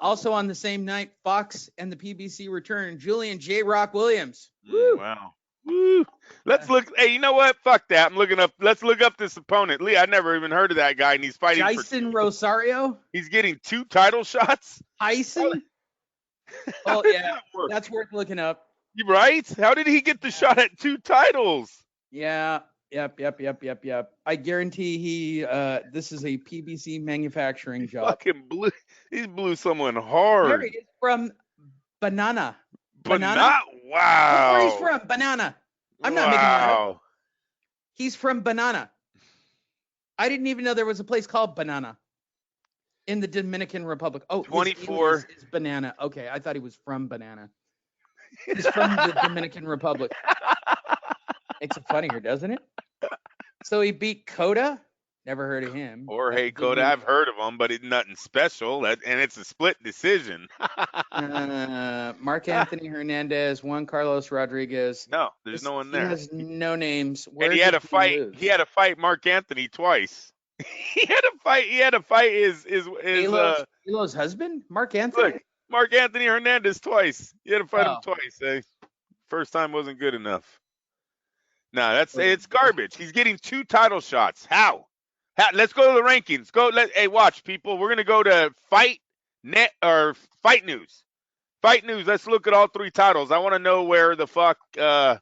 Also on the same night, Fox and the PBC return. Julian J. Rock Williams. Woo. Wow. Woo. Let's look. Hey, you know what? Fuck that. Let's look up this opponent. Lee, I never even heard of that guy, and he's fighting Jason Rosario. He's getting 2 title shots. Tyson. Oh yeah, that's worth looking up. You right? How did he get the shot at 2 titles? Yeah. Yep. I guarantee he. This is a PBC manufacturing job. Fucking blew. He blew someone hard. There he is from Banana. Wow. That's where he's from. Banana. I'm not making that up. He's from Banana. I didn't even know there was a place called Banana in the Dominican Republic. Oh, 24 is Banana. Okay, I thought he was from Banana. He's from the Dominican Republic. Makes it funnier, doesn't it? So he beat Cota. Never heard of him. Jorge Cota, I've heard of him, but it's nothing special. And it's a split decision. Mark Anthony Hernandez, Juan Carlos Rodriguez. No, there's no one there. He has no names. And he had to fight. He had to fight Mark Anthony twice. He had to fight his Elo's husband, Mark Anthony. Look, Mark Anthony Hernandez twice. He had to fight him twice. Eh? First time wasn't good enough. No, it's garbage. He's getting 2 title shots. How? Let's go to the rankings. Hey, watch, people. We're gonna go to Fight News. Fight News. Let's look at all 3 titles. I want to know where the fuck. I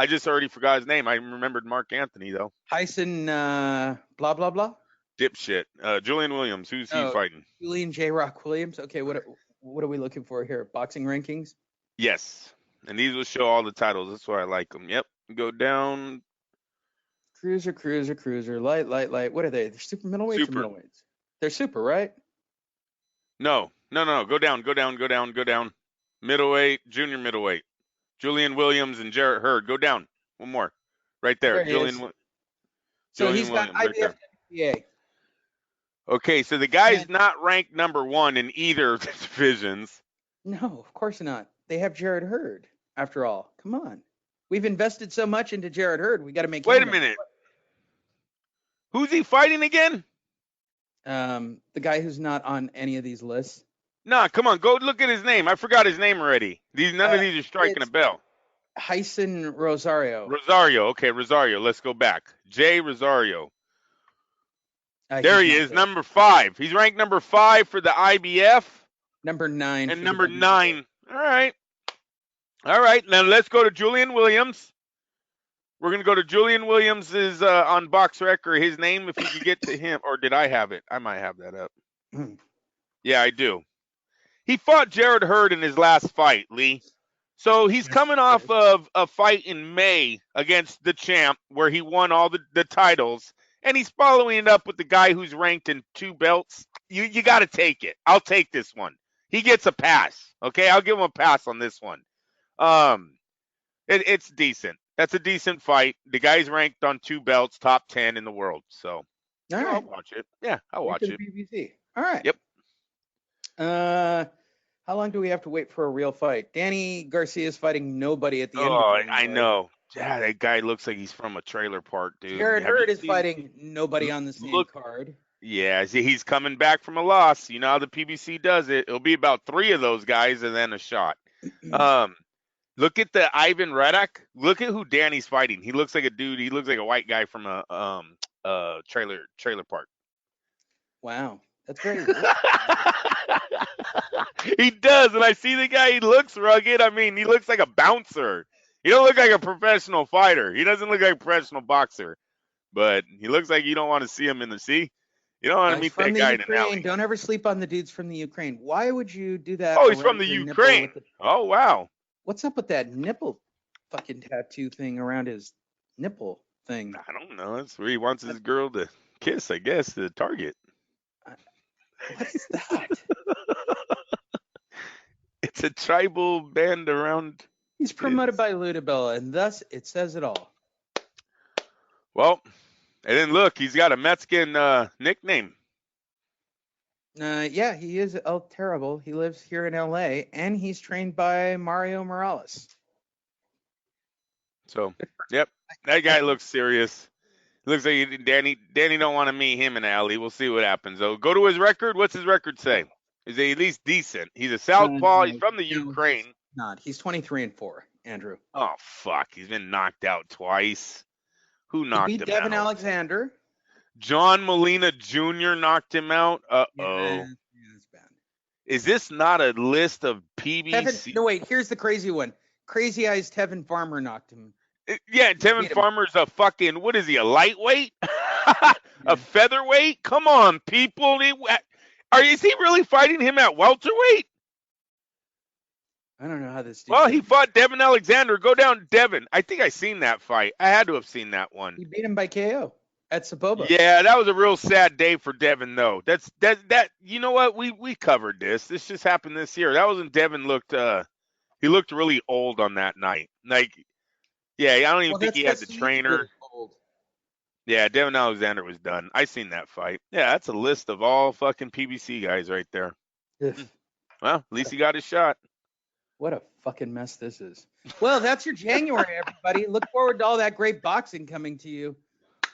just already forgot his name. I remembered Mark Anthony though. Tyson. Blah blah blah. Dipshit. Julian Williams. Who's he fighting? Julian J. Rock Williams. Okay, what are we looking for here? Boxing rankings. Yes, and these will show all the titles. That's why I like them. Yep. Go down. Cruiser, light. What are they? They're super middleweights or middleweights? They're super, right? No. Go down. Middleweight, junior middleweight. Julian Williams and Jarrett Hurd. Go down. One more. Right there. So he's got IBF WBA. Okay, so the guy's not ranked number 1 in either of the divisions. No, of course not. They have Jarrett Hurd, after all. Come on. We've invested so much into Jarrett Hurd. We got to make. Wait a minute. Who's he fighting again? The guy who's not on any of these lists. Nah, come on. Go look at his name. I forgot his name already. None of these are striking a bell. Jason Rosario. Okay, Rosario. Let's go back. Jay Rosario. There he is, number 5. He's ranked number 5 for the IBF. Number 9. And number 9. All right. Now let's go to Julian Williams. We're going to go to Julian Williams's on Box Rec, or his name, if you can get to him. Or did I have it? I might have that up. Yeah, I do. He fought Jarrett Hurd in his last fight, Lee. So he's coming off of a fight in May against the champ where he won all the titles. And he's following it up with the guy who's ranked in 2 belts. You got to take it. I'll take this one. He gets a pass. Okay, I'll give him a pass on this one. It's decent. That's a decent fight. The guy's ranked on 2 belts, top 10 in the world. So I'll watch it. Yeah, I'll watch it. BBC. All right. Yep. How long do we have to wait for a real fight? Danny Garcia is fighting nobody at the end. Oh, I know. Yeah, that guy looks like he's from a trailer park, dude. Jared Have you Hurd is seen- fighting nobody on the same Look, card. yeah, see, he's coming back from a loss. You know how the PBC does it. It'll be about 3 of those guys and then a shot. Look at the Ivan Redak. Look at who Danny's fighting. He looks like a dude. He looks like a white guy from a trailer park. Wow, that's very. He does, and I see the guy. He looks rugged. I mean, he looks like a bouncer. He don't look like a professional fighter. He doesn't look like a professional boxer, but he looks like you don't want to see him in the sea. You don't want to meet that guy in an alley. Don't ever sleep on the dudes from the Ukraine. Why would you do that? Oh, he's from the Ukraine. Oh, wow. What's up with that nipple fucking tattoo thing around his nipple thing? I don't know. That's where he wants his girl to kiss, I guess, the target. What is that? It's a tribal band around. He's promoted by Ludabella, and thus it says it all. Well, and then look, he's got a Mexican nickname. Yeah, he is El Terrible. He lives here in LA, and he's trained by Mario Morales. So, yep, that guy looks serious. Looks like Danny don't want to meet him in the alley. We'll see what happens, though. Go to his record. What's his record say? Is he at least decent? He's a southpaw. He's from the Ukraine. Not. He's 23-4, Andrew. Oh, fuck. He's been knocked out twice. Who knocked him Devin out? Alexander. John Molina Jr. knocked him out. Uh-oh. Yeah, that's bad. Is this not a list of PBC? No, wait. Here's the crazy one. Crazy Eyes Tevin Farmer knocked him. Yeah, Tevin Farmer's a fucking, what is he, a lightweight? A featherweight? Come on, people. Is he really fighting him at welterweight? I don't know how this. Well, he fought Devin Alexander. Go down, Devin. I think I seen that fight. I had to have seen that one. He beat him by KO at Saboba. Yeah, that was a real sad day for Devin, though. That. You know what? We covered this. This just happened this year. That was when Devin looked. He looked really old on that night. Like, yeah, I don't even think he had the trainer. Yeah, Devin Alexander was done. I seen that fight. Yeah, that's a list of all fucking PBC guys right there. Well, at least he got his shot. What a fucking mess this is. Well, that's your January, everybody. Look forward to all that great boxing coming to you.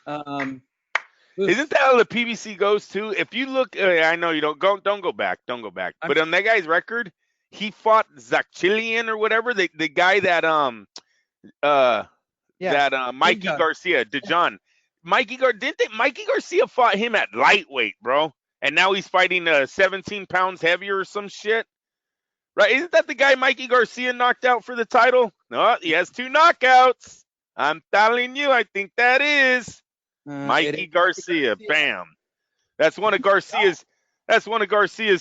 Isn't that how the PBC goes too? If you look, I know you don't go back. But on that guy's record, he fought Zakchilian or whatever, the guy that Mikey Garcia, Dijon. Mikey Garcia fought him at lightweight, bro. And now he's fighting 17 pounds heavier or some shit. Right? Isn't that the guy Mikey Garcia knocked out for the title? No, he has 2 knockouts. I'm telling you, I think that is Mikey Garcia. Bam. That's one of Garcia's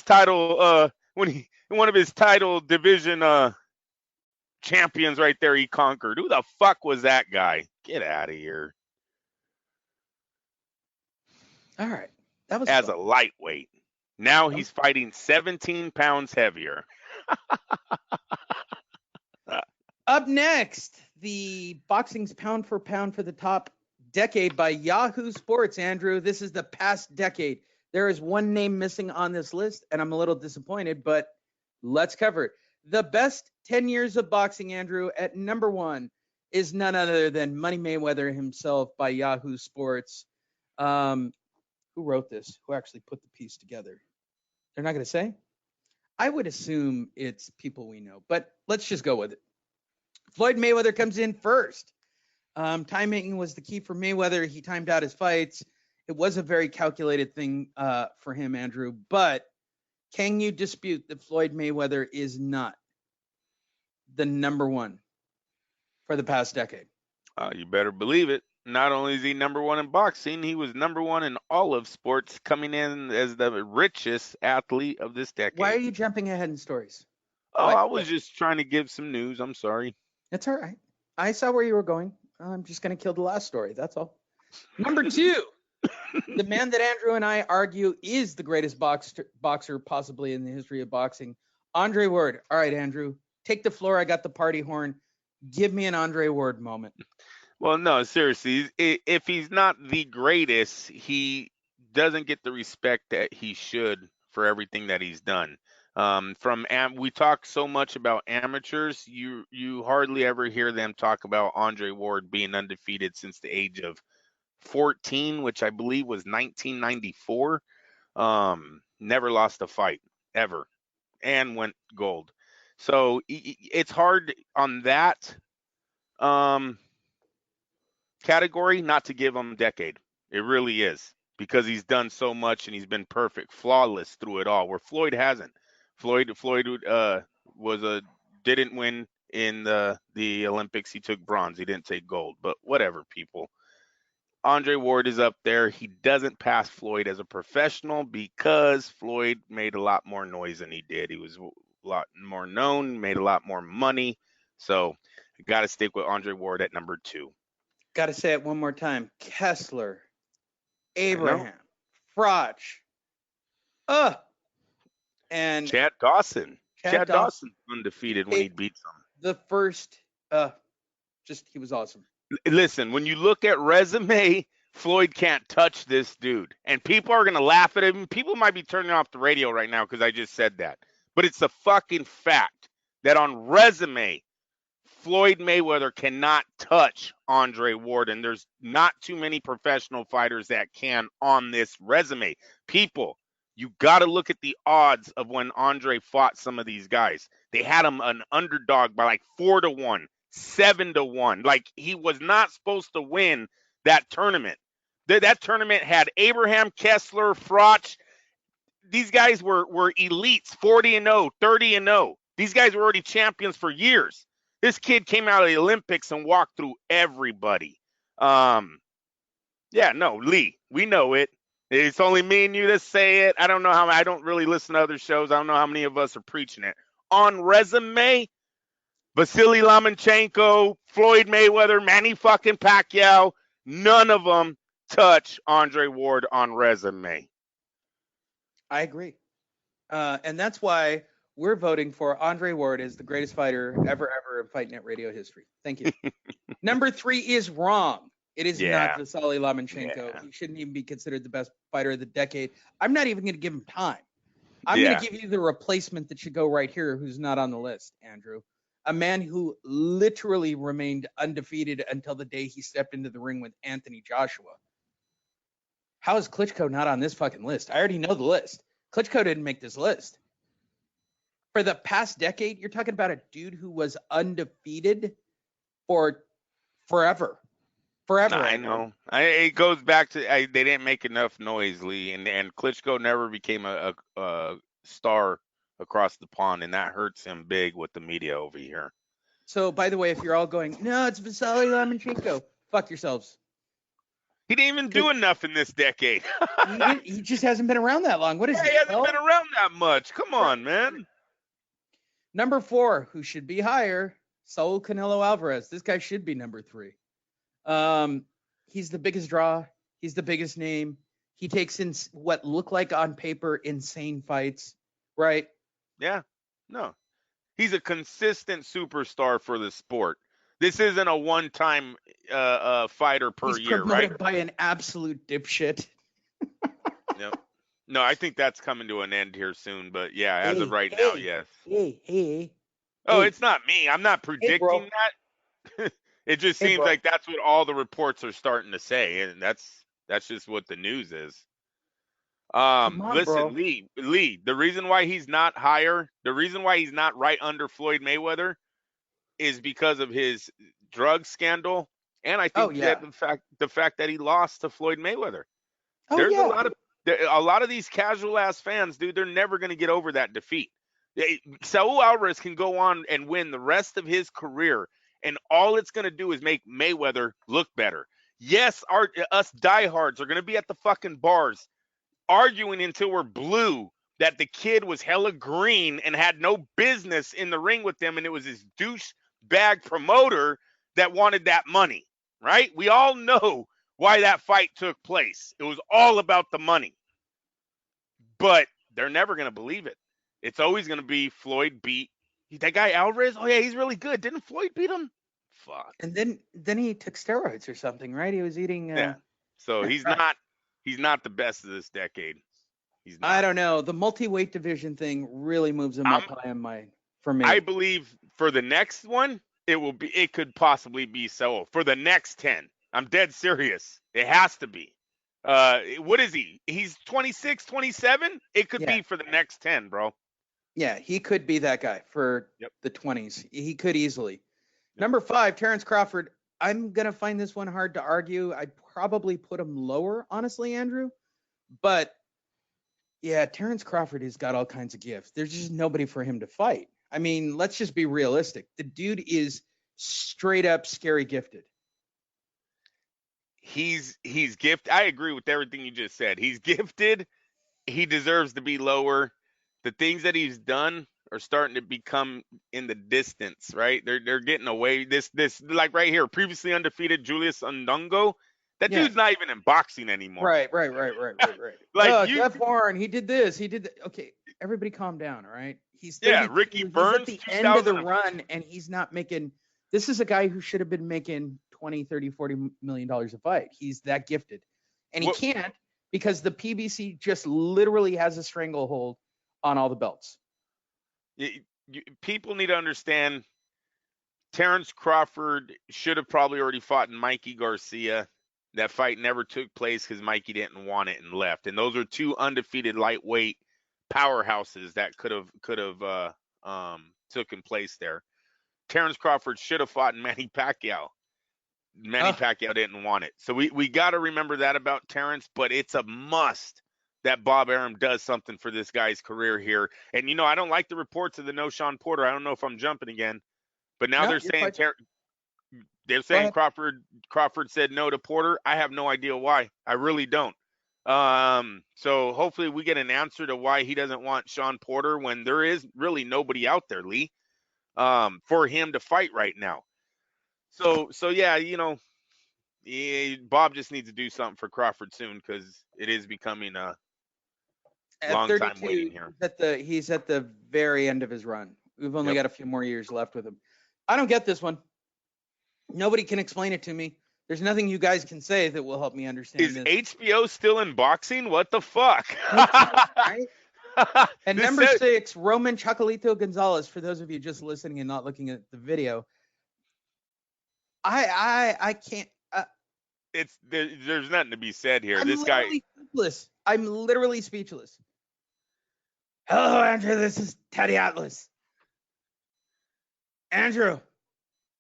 title one of his title division champions right there he conquered. Who the fuck was that guy? Get out of here. All right. That was as fun. A lightweight. Now he's fighting 17 pounds heavier. Up next, the boxing's pound for pound for the top decade by Yahoo Sports, Andrew. This is the past decade. There is one name missing on this list, and I'm a little disappointed, but let's cover it. The best 10 years of boxing, Andrew, at number 1 is none other than Manny Mayweather himself by Yahoo Sports. Who wrote this? Who actually put the piece together? They're not going to say? I would assume it's people we know, but let's just go with it. Floyd Mayweather comes in first. Timing was the key for Mayweather. He timed out his fights. It was a very calculated thing for him, Andrew. But can you dispute that Floyd Mayweather is not the number 1 for the past decade? You better believe it. Not only is he number 1 in boxing, he was number 1 in all of sports, coming in as the richest athlete of this decade. Why are you jumping ahead in stories? Oh, I was just trying to give some news. I'm sorry. That's all right. I saw where you were going. I'm just going to kill the last story. That's all. Number 2, the man that Andrew and I argue is the greatest boxer possibly in the history of boxing, Andre Ward. All right, Andrew, take the floor. I got the party horn. Give me an Andre Ward moment. Well, no, seriously. If he's not the greatest, he doesn't get the respect that he should for everything that he's done. We talk so much about amateurs, you hardly ever hear them talk about Andre Ward being undefeated since the age of 14, which I believe was 1994. Never lost a fight ever, and went gold. So it's hard on that category not to give him decade. It really is, because he's done so much and he's been perfect, flawless through it all. Where Floyd hasn't. Floyd didn't win in the Olympics. He took bronze. He didn't take gold. But whatever, people. Andre Ward is up there. He doesn't pass Floyd as a professional because Floyd made a lot more noise than he did. He was a lot more known, made a lot more money. So I got to stick with Andre Ward at number 2. Got to say it one more time. Kessler, Abraham, Froch, and Chad Dawson. Chad Dawson undefeated when he beat some. The first, he was awesome. Listen, when you look at resume, Floyd can't touch this dude. And people are going to laugh at him. People might be turning off the radio right now because I just said that. But it's a fucking fact that on resume, Floyd Mayweather cannot touch Andre Ward. And there's not too many professional fighters that can on this resume. People, you got to look at the odds of when Andre fought some of these guys. They had him an underdog by like 4-1. 7-1. Like, he was not supposed to win that tournament. That tournament had Abraham, Kessler, Froch. These guys were elites, 40-0, 30-0. These guys were already champions for years. This kid came out of the Olympics and walked through everybody. Lee, we know it. It's only me and you that say it. I don't know how. I don't really listen to other shows. I don't know how many of us are preaching it. On resume, Vasily Lomachenko, Floyd Mayweather, Manny fucking Pacquiao, none of them touch Andre Ward on resume. I agree. And that's why we're voting for Andre Ward as the greatest fighter ever in Fight Net Radio history. Thank you. Number 3 is wrong. It is not Vasily Lomachenko. Yeah. He shouldn't even be considered the best fighter of the decade. I'm not even going to give him time. I'm going to give you the replacement that should go right here, who's not on the list, Andrew. A man who literally remained undefeated until the day he stepped into the ring with Anthony Joshua. How is Klitschko not on this fucking list? I already know the list. Klitschko didn't make this list. For the past decade, you're talking about a dude who was undefeated for forever. I know. It goes back to they didn't make enough noise, Lee, and Klitschko never became a star across the pond, and that hurts him big with the media over here. So, by the way, if you're all going, no, it's Vasily Lomachenko, fuck yourselves. He didn't even do enough in this decade. he just hasn't been around that long. What is he? He hasn't been around that much. Come on, man. Number 4, who should be higher, Saul Canelo Alvarez. This guy should be number 3. He's the biggest draw. He's the biggest name. He takes in what look like on paper insane fights, right? Yeah. No. He's a consistent superstar for the sport. This isn't a one-time fighter per year, right? He's promoted by an absolute dipshit. Yep. No, I think that's coming to an end here soon. But yeah, as of right now, yes. It's not me. I'm not predicting that. It just seems like that's what all the reports are starting to say, and that's just what the news is. Listen, Lee, the reason why he's not higher, the reason why he's not right under Floyd Mayweather is because of his drug scandal, and I think the fact that he lost to Floyd Mayweather. There's a lot of these casual ass fans, dude, they're never going to get over that defeat. Saul Alvarez can go on and win the rest of his career, and all it's going to do is make Mayweather look better. Yes, us diehards are going to be at the fucking bars arguing until we're blue that the kid was hella green and had no business in the ring with them, and it was his douchebag promoter that wanted that money, right? We all know why that fight took place. It was all about the money. But they're never going to believe it. It's always going to be Floyd beat that guy Alvarez. Oh, yeah, he's really good. Didn't Floyd beat him? Fuck. And then he took steroids or something, right? He was eating. So he's not the best of this decade. He's not. I don't know. The multi-weight division thing really moves him up high on for me. I believe for the next one, it could possibly be so. For the next 10. I'm dead serious. It has to be. What is he? He's 26, 27? It could be for the next 10, bro. Yeah, he could be that guy for the 20s. He could easily. Number 5, Terrence Crawford. I'm going to find this one hard to argue. I'd probably put him lower, honestly, Andrew. But, yeah, Terrence Crawford has got all kinds of gifts. There's just nobody for him to fight. I mean, let's just be realistic. The dude is straight up scary gifted. He's gifted. I agree with everything you just said. He's gifted. He deserves to be lower. The things that he's done are starting to become in the distance, right? They're getting away. This like right here, previously undefeated Julius Ndongo. That dude's not even in boxing anymore. Right. Like Jeff Warren, he did this. He did that. Okay, everybody calm down, all right? He's Ricky Burns, he's at the end of the run, and he's not making. This is a guy who should have been making 20, 30, 40 million dollars a fight. He's that gifted, and he can't because the PBC just literally has a stranglehold on all the belts. People need to understand. Terrence Crawford should have probably already fought in Mikey Garcia. That fight never took place because Mikey didn't want it and left. And those are two undefeated lightweight powerhouses that could have taken place there. Terrence Crawford should have fought in Manny Pacquiao. Manny Pacquiao didn't want it. So we got to remember that about Terrence, but it's a must that Bob Arum does something for this guy's career here. And, I don't like the reports of the no Sean Porter. I don't know if I'm jumping again. But now they're saying Crawford said no to Porter. I have no idea why. I really don't. So hopefully we get an answer to why he doesn't want Sean Porter when there is really nobody out there, Lee, for him to fight right now. So yeah, Bob just needs to do something for Crawford soon because it is becoming a long time waiting here. He's at the very end of his run. We've only got a few more years left with him. I don't get this one. Nobody can explain it to me. There's nothing you guys can say that will help me understand Is this. HBO still in boxing? What the fuck? Right? And number 6, Roman Chocolito Gonzalez, for those of you just listening and not looking at the video. I can't. There's nothing to be said here. I'm literally speechless. Hello, Andrew. This is Teddy Atlas. Andrew,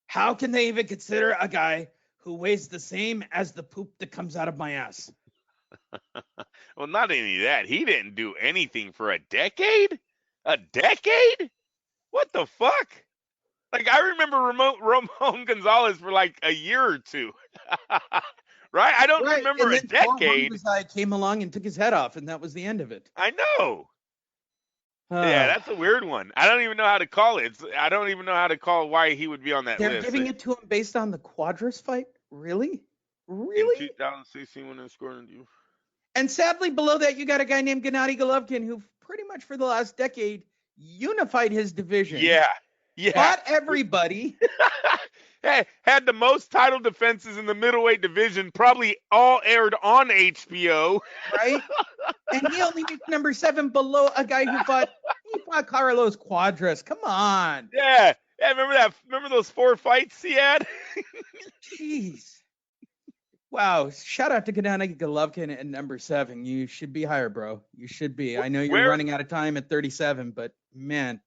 how can they even consider a guy who weighs the same as the poop that comes out of my ass? Well, not only that, he didn't do anything for a decade? A decade? What the fuck? Like, I remember Ramon Gonzalez for like a year or two. Right? I don't remember a decade. Came along and took his head off, and that was the end of it. I know. Yeah, that's a weird one. I don't even know how to call it. I don't even know how to call why he would be on that list. They're giving it to him based on the Quadras fight? Really? Really? In 2016 when they scored you. And sadly, below that, you got a guy named Gennady Golovkin who pretty much for the last decade unified his division. Yeah. Fought everybody. Hey, had the most title defenses in the middleweight division, probably all aired on HBO. Right? And he only reached number 7 below a guy who fought Carlos Quadras. Come on. Yeah, remember that? Remember those 4 fights he had? Jeez. Wow. Shout out to Gennady Golovkin at number 7. You should be higher, bro. You should be. I know you're running out of time at 37, but man.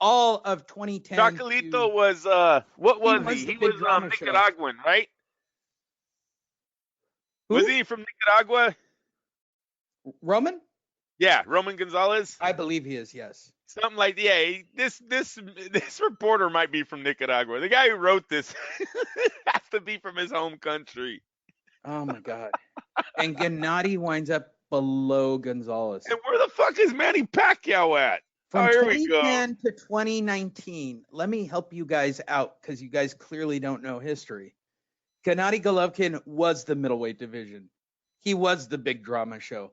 All of 2010. Chocolito was what was he? He was Nicaraguan, right? Who? Was he from Nicaragua? Roman? Yeah, Roman Gonzalez. I believe he is, yes. Something like this reporter might be from Nicaragua. The guy who wrote this has to be from his home country. Oh my God. And Gennady winds up below Gonzalez. And where the fuck is Manny Pacquiao at? From here we go. 2010 to 2019, let me help you guys out because you guys clearly don't know history. Gennady Golovkin was the middleweight division. He was the big drama show.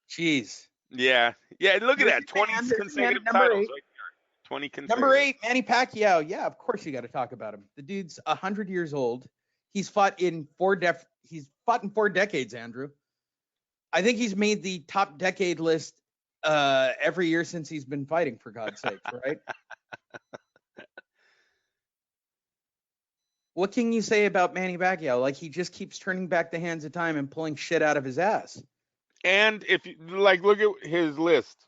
Jeez. Yeah. Look at that. 20 consecutive titles right there. 20 consecutive. Number 8, Manny Pacquiao. Yeah, of course you got to talk about him. The dude's 100 years old. He's fought in 4 decades, Andrew. I think he's made the top decade list every year since he's been fighting, for God's sakes, right? What can you say about Manny Pacquiao? Like, he just keeps turning back the hands of time and pulling shit out of his ass. And if you look at his list,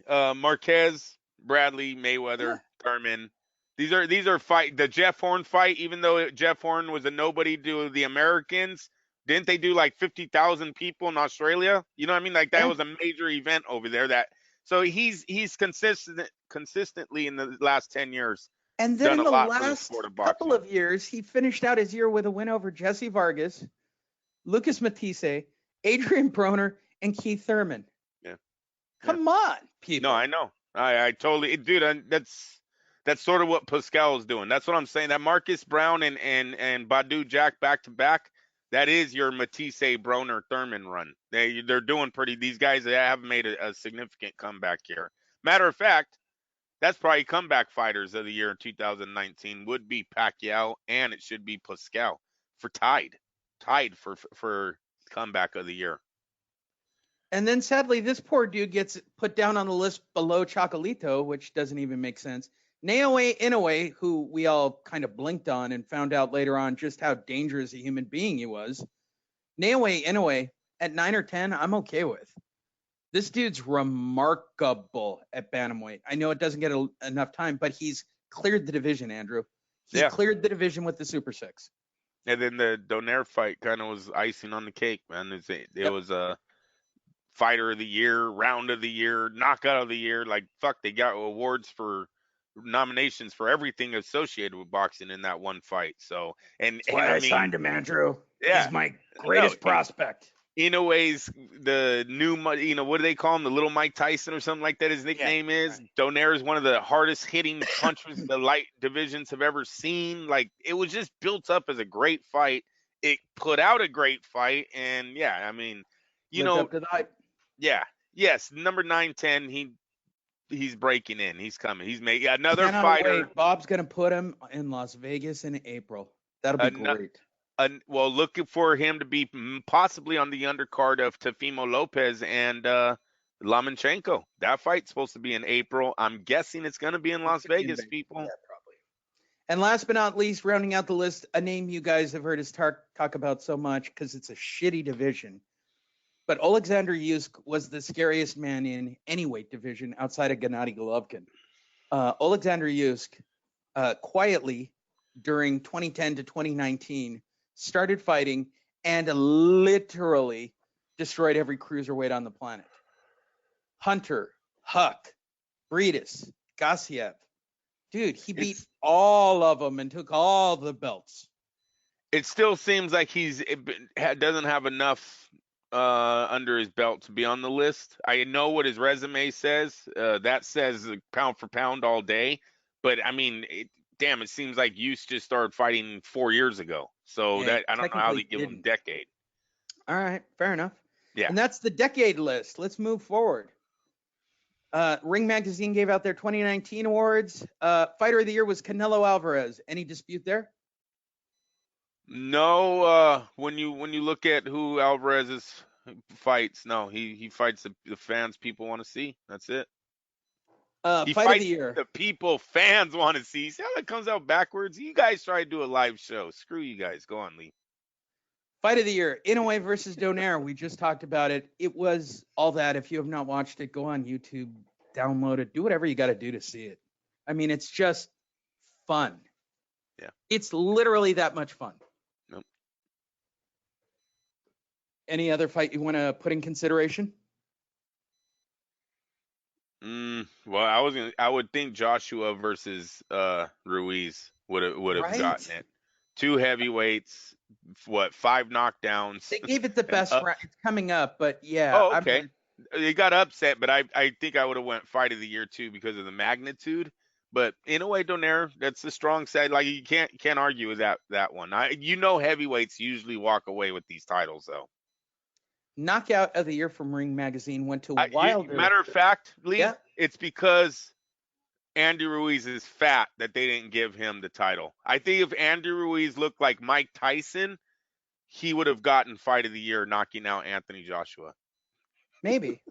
Marquez, Bradley, Mayweather, Thurman. These are fight. The Jeff Horn fight, even though Jeff Horn was a nobody to the Americans, didn't they do like 50,000 people in Australia? You know what I mean? Like that was a major event over there. So he's consistently in the last 10 years. And then done in a the lot for the last sport of boxing. couple of years, he finished out his year with a win over Jesse Vargas, Lucas Matisse, Adrian Broner, and Keith Thurman. Yeah. Come on, people. No, I know. I totally, dude. That's sort of what Pascal is doing. That's what I'm saying. That Marcus Brown and Badu Jack back to back. That is your Matisse, Broner, Thurman run. They're doing pretty. These guys have made a significant comeback here. Matter of fact, that's probably comeback fighters of the year in 2019 would be Pacquiao, and it should be Pascal for tied for comeback of the year. And then sadly, this poor dude gets put down on the list below Chocolito, which doesn't even make sense. Naoya Inoue, who we all kind of blinked on and found out later on just how dangerous a human being he was. Naoya Inoue at 9 or 10, I'm okay with. This dude's remarkable at bantamweight. I know it doesn't get enough time, but he's cleared the division, Andrew. He cleared the division with the Super Six. And then the Donaire fight kind of was icing on the cake, man. It was a fighter of the year, round of the year, knockout of the year. Like, fuck, they got awards for nominations for everything associated with boxing in that one fight. So, That's why I signed him, Andrew. Yeah. He's my greatest prospect. Inoue's the new, what do they call him? The little Mike Tyson or something like that his nickname is. Right. Donaire is one of the hardest hitting punchers the light divisions have ever seen. Like, it was just built up as a great fight. It put out a great fight. And, yeah, I mean, Up to the hype. Yeah. Yes. Number 9-10, he's breaking in. He's coming. He's making another fighter. Wait. Bob's going to put him in Las Vegas in April. That'll be great. Well, looking for him to be possibly on the undercard of Teofimo Lopez and Lomachenko. That fight's supposed to be in April. I'm guessing it's going to be in Las Vegas, people. Yeah, probably. And last but not least, rounding out the list, a name you guys have heard us talk about so much because it's a shitty division. But Alexander Usyk was the scariest man in any weight division outside of Gennady Golovkin. Alexander Usyk quietly during 2010 to 2019 started fighting and literally destroyed every cruiserweight on the planet. Hunter, Huck, Briedis, Gassiev. Dude, he beat all of them and took all the belts. It still seems like doesn't have enough under his belt to be on the list. I know what his resume says. That says pound for pound all day. But, I mean, it seems like Usyk just started fighting 4 years ago. So I don't know how they give him a decade. All right, fair enough. Yeah. And that's the decade list. Let's move forward. Ring Magazine gave out their 2019 awards. Fighter of the Year was Canelo Alvarez. Any dispute there? No. When you look at who Alvarez fights, no, he fights the fans people want to see. That's it. He Fight fights of the Year. the people fans want to see. See how that comes out backwards? You guys try to do a live show. Screw you guys. Go on, Lee. Fight of the Year, Inoue versus Donaire. We just talked about it. It was all that. If you have not watched it, go on YouTube, download it, do whatever you got to do to see it. I mean, it's just fun. Yeah. It's literally that much fun. Nope. Any other fight you want to put in consideration? Well, I would think Joshua versus Ruiz would have gotten it. 2 heavyweights, 5 knockdowns. They gave it the best round. It's coming up, but yeah. Oh, okay. They got upset, but I think I would have went Fight of the Year too because of the magnitude. But in a way, Donaire, that's the strong side. Like, you can't argue with that one. Heavyweights usually walk away with these titles though. Knockout of the Year from Ring Magazine went to Wilder. Matter of fact, Lee, it's because Andy Ruiz is fat that they didn't give him the title. I think if Andy Ruiz looked like Mike Tyson, he would have gotten fight of the year knocking out Anthony Joshua. Maybe.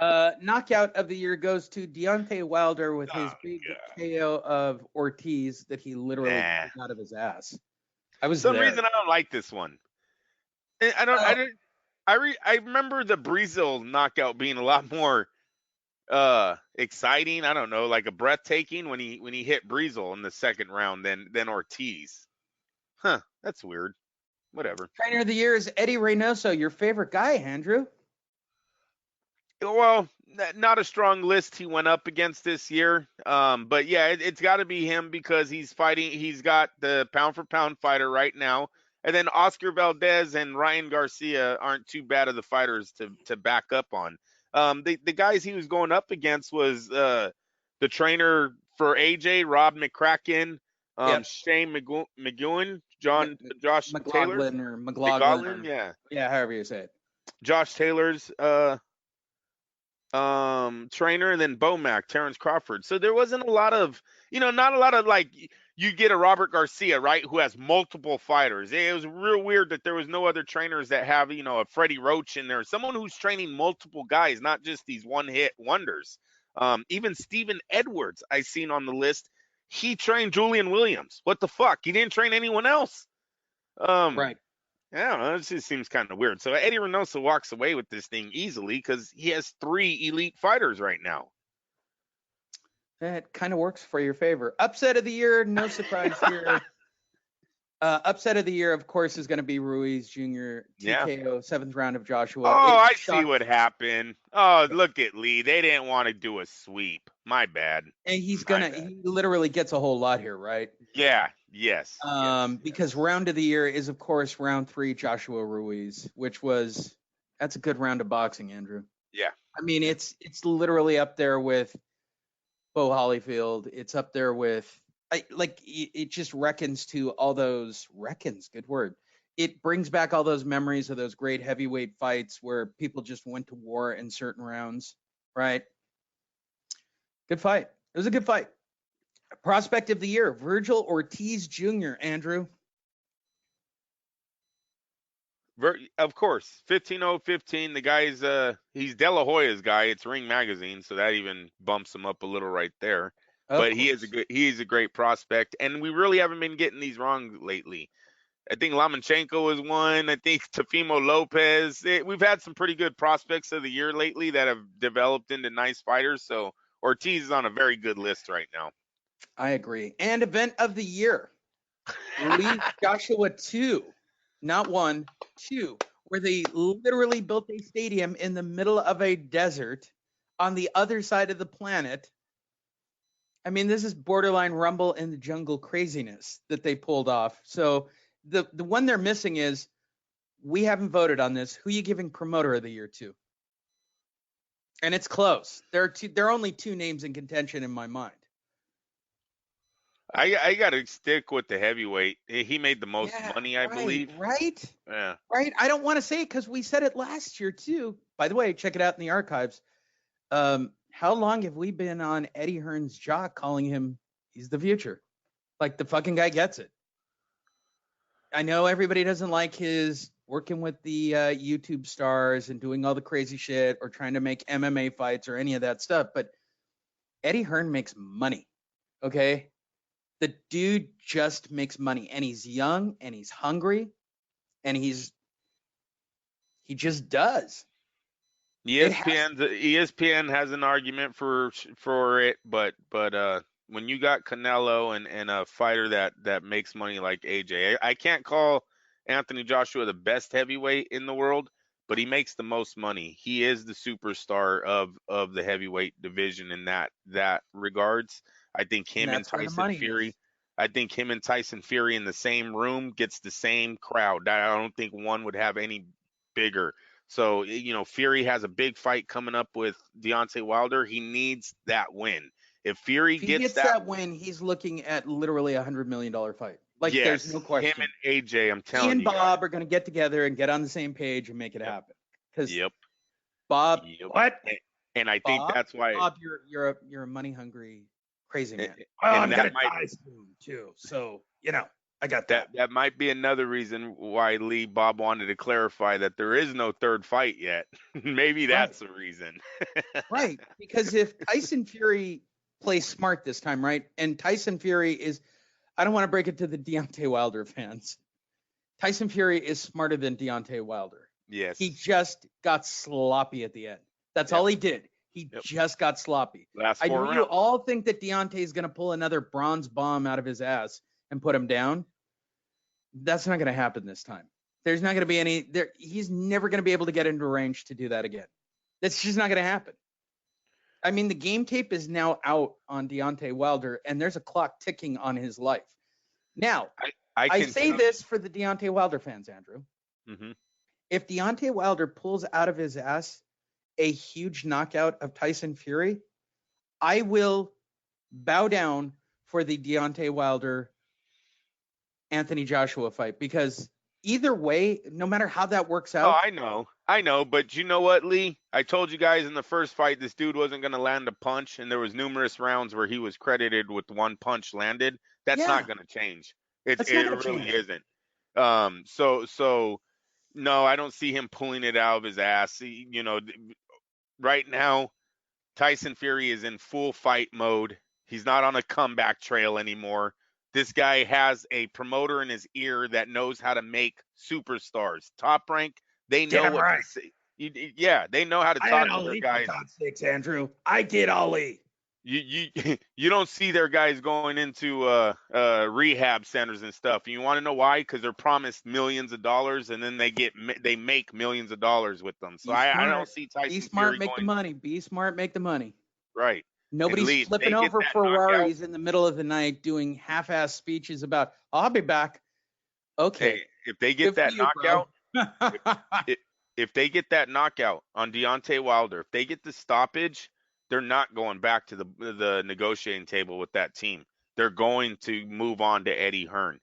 Knockout of the year goes to Deontay Wilder with his big KO of Ortiz that he literally pulled out of his ass. I was For some there. reason I don't like this one. I remember the Breezil knockout being a lot more exciting. I don't know, like a breathtaking when he hit Breezil in the second round than Ortiz. Huh, that's weird. Whatever. Trainer of the year is Eddie Reynoso, your favorite guy, Andrew. Well, not a strong list he went up against this year. But yeah, it's got to be him because he's fighting. He's got the pound for pound fighter right now. And then Oscar Valdez and Ryan Garcia aren't too bad of the fighters to back up on. The guys he was going up against was the trainer for AJ, Rob McCracken, Shane McGowan, Josh Taylor, or McLaughlin, yeah, however you say it. Josh Taylor's trainer, and then Bomac, Terrence Crawford. So there wasn't a lot of, not a lot of like you get a Robert Garcia, right, who has multiple fighters. It was real weird that there was no other trainers that have, a Freddie Roach in there, someone who's training multiple guys, not just these one-hit wonders. Even Steven Edwards, I seen on the list, he trained Julian Williams. What the fuck? He didn't train anyone else. Right. I don't know. It just seems kind of weird. So Eddie Reynoso walks away with this thing easily because he has 3 elite fighters right now. That kind of works for your favor. Upset of the year, no surprise here. Upset of the year, of course, is going to be Ruiz Jr. TKO, 7th round of Joshua. Oh, I see what happened. Oh, look at Lee. They didn't want to do a sweep. My bad. And he literally gets a whole lot here, right? Yeah. Yes. Because round of the year is, of course, round 3, Joshua Ruiz, that's a good round of boxing, Andrew. Yeah. I mean, it's literally up there with Bo Holyfield. It's up there with, it just reckons to all those, good word. It brings back all those memories of those great heavyweight fights where people just went to war in certain rounds, right? Good fight. It was a good fight. Prospect of the year, Virgil Ortiz Jr., Andrew. Of course, 15-0-15. The guy's he's De La Hoya's guy. It's Ring Magazine, so that even bumps him up a little right there. But he is a great prospect, and we really haven't been getting these wrong lately. I think Lomachenko was one. I think Teofimo Lopez. We've had some pretty good prospects of the year lately that have developed into nice fighters. So Ortiz is on a very good list right now. I agree. And event of the year, Lee Joshua 2, not 1, 2, where they literally built a stadium in the middle of a desert on the other side of the planet. I mean, this is borderline Rumble in the Jungle craziness that they pulled off. So the one they're missing is, we haven't voted on this. Who are you giving promoter of the year to? And it's close. There are only 2 names in contention in my mind. I got to stick with the heavyweight. He made the most money, I believe. Right? Yeah. Right? I don't want to say it because we said it last year, too. By the way, check it out in the archives. How long have we been on Eddie Hearn's jaw calling him, he's the future? Like, the fucking guy gets it. I know everybody doesn't like his working with the YouTube stars and doing all the crazy shit or trying to make MMA fights or any of that stuff, but Eddie Hearn makes money, okay? The dude just makes money, and he's young, and he's hungry, and he just does. ESPN has an argument for it, but when you got Canelo and a fighter that makes money like AJ, I can't call Anthony Joshua the best heavyweight in the world, but he makes the most money. He is the superstar of the heavyweight division in that regards. I think him and Tyson Fury. I think him and Tyson Fury in the same room gets the same crowd. I don't think one would have any bigger. So, Fury has a big fight coming up with Deontay Wilder. He needs that win. If Fury gets that win, he's looking at literally $100 million fight. Like, yes, there's no question. Him and AJ, I'm telling you. He and Bob are going to get together and get on the same page and make it happen. Because Bob, what? And I think that's why. Bob, you're a money hungry crazy man. Well, I'm gonna die soon too. So I got that. That might be another reason why Bob wanted to clarify that there is no third fight yet. Maybe that's the reason. Right. Because if Tyson Fury plays smart this time, right? And Tyson Fury is, I don't want to break it to the Deontay Wilder fans. Tyson Fury is smarter than Deontay Wilder. Yes. He just got sloppy at the end. That's all he did. He just got sloppy. Last I four know rounds. you all think that Deontay is going to pull another bronze bomb out of his ass and put him down. That's not going to happen this time. There's not going to be any there. He's never going to be able to get into range to do that again. That's just not going to happen. I mean, the game tape is now out on Deontay Wilder, and there's a clock ticking on his life. Now, I say this for the Deontay Wilder fans, Andrew. Mm-hmm. If Deontay Wilder pulls out of his ass a huge knockout of Tyson Fury, I will bow down for the Deontay Wilder Anthony Joshua fight, because either way, no matter how that works out. Oh, I know, but you know what, Lee? I told you guys in the first fight this dude wasn't going to land a punch, and there was numerous rounds where he was credited with one punch landed. That's not going to change. It really isn't. So no, I don't see him pulling it out of his ass. You know, right now, Tyson Fury is in full fight mode. He's not on a comeback trail anymore. This guy has a promoter in his ear that knows how to make superstars. Top Rank, they know what to say. Yeah, they know how to talk to their guys. For God's sakes, Andrew. I did Ali. You don't see their guys going into rehab centers and stuff. And you want to know why? Because they're promised millions of dollars, and then they make millions of dollars with them. So I don't see Tyson Be smart, Fury make the money. Be smart, make the money. Right. Nobody's flipping over Ferraris in the middle of the night doing half-ass speeches about, I'll be back. Okay. Hey, if they get that knockout, if they get that knockout on Deontay Wilder, if they get the stoppage, they're not going back to the negotiating table with that team. They're going to move on to Eddie Hearn.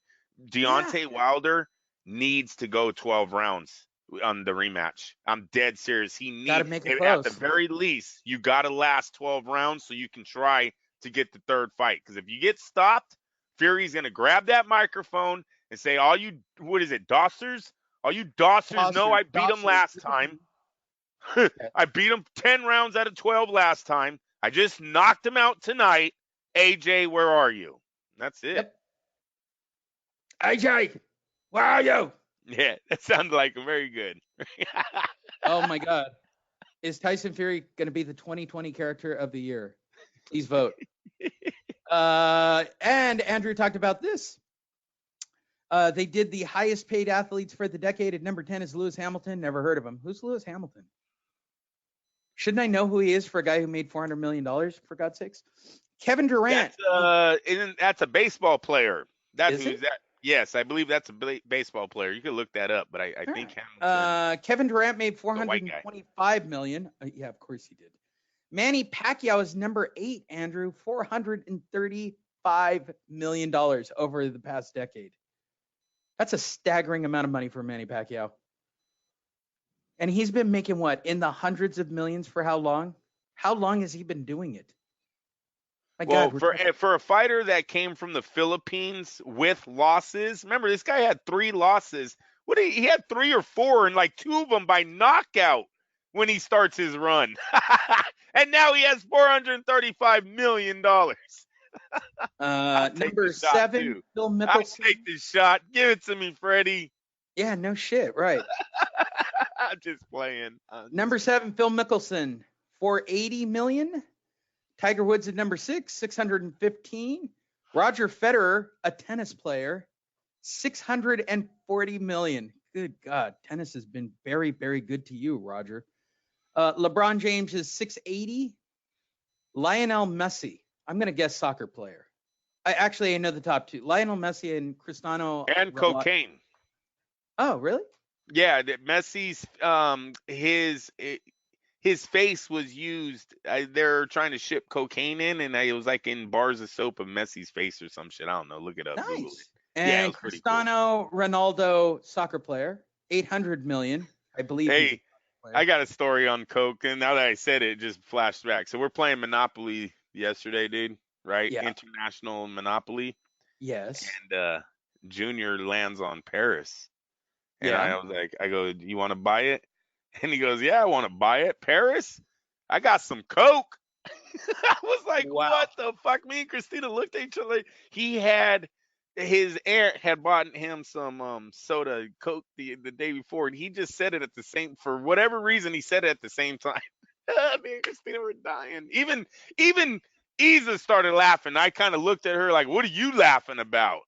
Deontay Wilder needs to go 12 rounds on the rematch. I'm dead serious. He needs, at the very least, you got to last 12 rounds so you can try to get the third fight. Because if you get stopped, Fury's going to grab that microphone and say, Dossers? All you Dossers know I beat him last time. I beat him 10 rounds out of 12 last time. I just knocked him out tonight. AJ, where are you? That's it. Yep. AJ, where are you? Yeah, that sounds like very good. Oh, my God. Is Tyson Fury going to be the 2020 character of the year? Please vote. And Andrew talked about this. They did the highest paid athletes for the decade. At number 10 is Lewis Hamilton. Never heard of him. Who's Lewis Hamilton? Shouldn't I know who he is for a guy who made $400 million, for God's sakes? Kevin Durant. That's a baseball player. Is it? Yes, I believe that's a baseball player. You could look that up, but I think Hamilton. Kevin Durant made $425 million. Yeah, of course he did. Manny Pacquiao is number 8, Andrew. $435 million over the past decade. That's a staggering amount of money for Manny Pacquiao. And he's been making what? In the hundreds of millions for how long? How long has he been doing it? For a fighter that came from the Philippines with losses, remember this guy had 3 losses. He had 3 or 4, and like 2 of them by knockout when he starts his run. And now he has $435 million. Number 7, Phil Mickelson. I'll take this shot. Give it to me, Freddie. Yeah, no shit, right. I'm just playing. Number 7, Phil Mickelson, $480 million. Tiger Woods at number 6, 615. Roger Federer, a tennis player, $640 million. Good God, tennis has been very, very good to you, Roger. LeBron James is $680. Lionel Messi, I'm going to guess soccer player. I know the top 2. Lionel Messi and Cristiano. And cocaine. Oh, really? Yeah, Messi's his face was used. They're trying to ship cocaine in, and it was like in bars of soap of Messi's face or some shit. I don't know. Look it up. Nice. Google it. And Cristiano Ronaldo, soccer player, $800 million, I believe. Hey, I got a story on coke, and now that I said it, just flashed back. So we're playing Monopoly yesterday, dude. Right? Yeah. International Monopoly. Yes. And Junior lands on Paris. And Yeah. I was like, I go, you want to buy it? And he goes, yeah, I want to buy it. Paris? I got some Coke. I was like, Wow. what the fuck? Me and Christina looked at each other. He had his aunt had bought him some soda Coke the day before, and he just said it at the same, for whatever reason, he said it at the same time. Me and Christina were dying. Even Isa started laughing. I kind of looked at her like, what are you laughing about?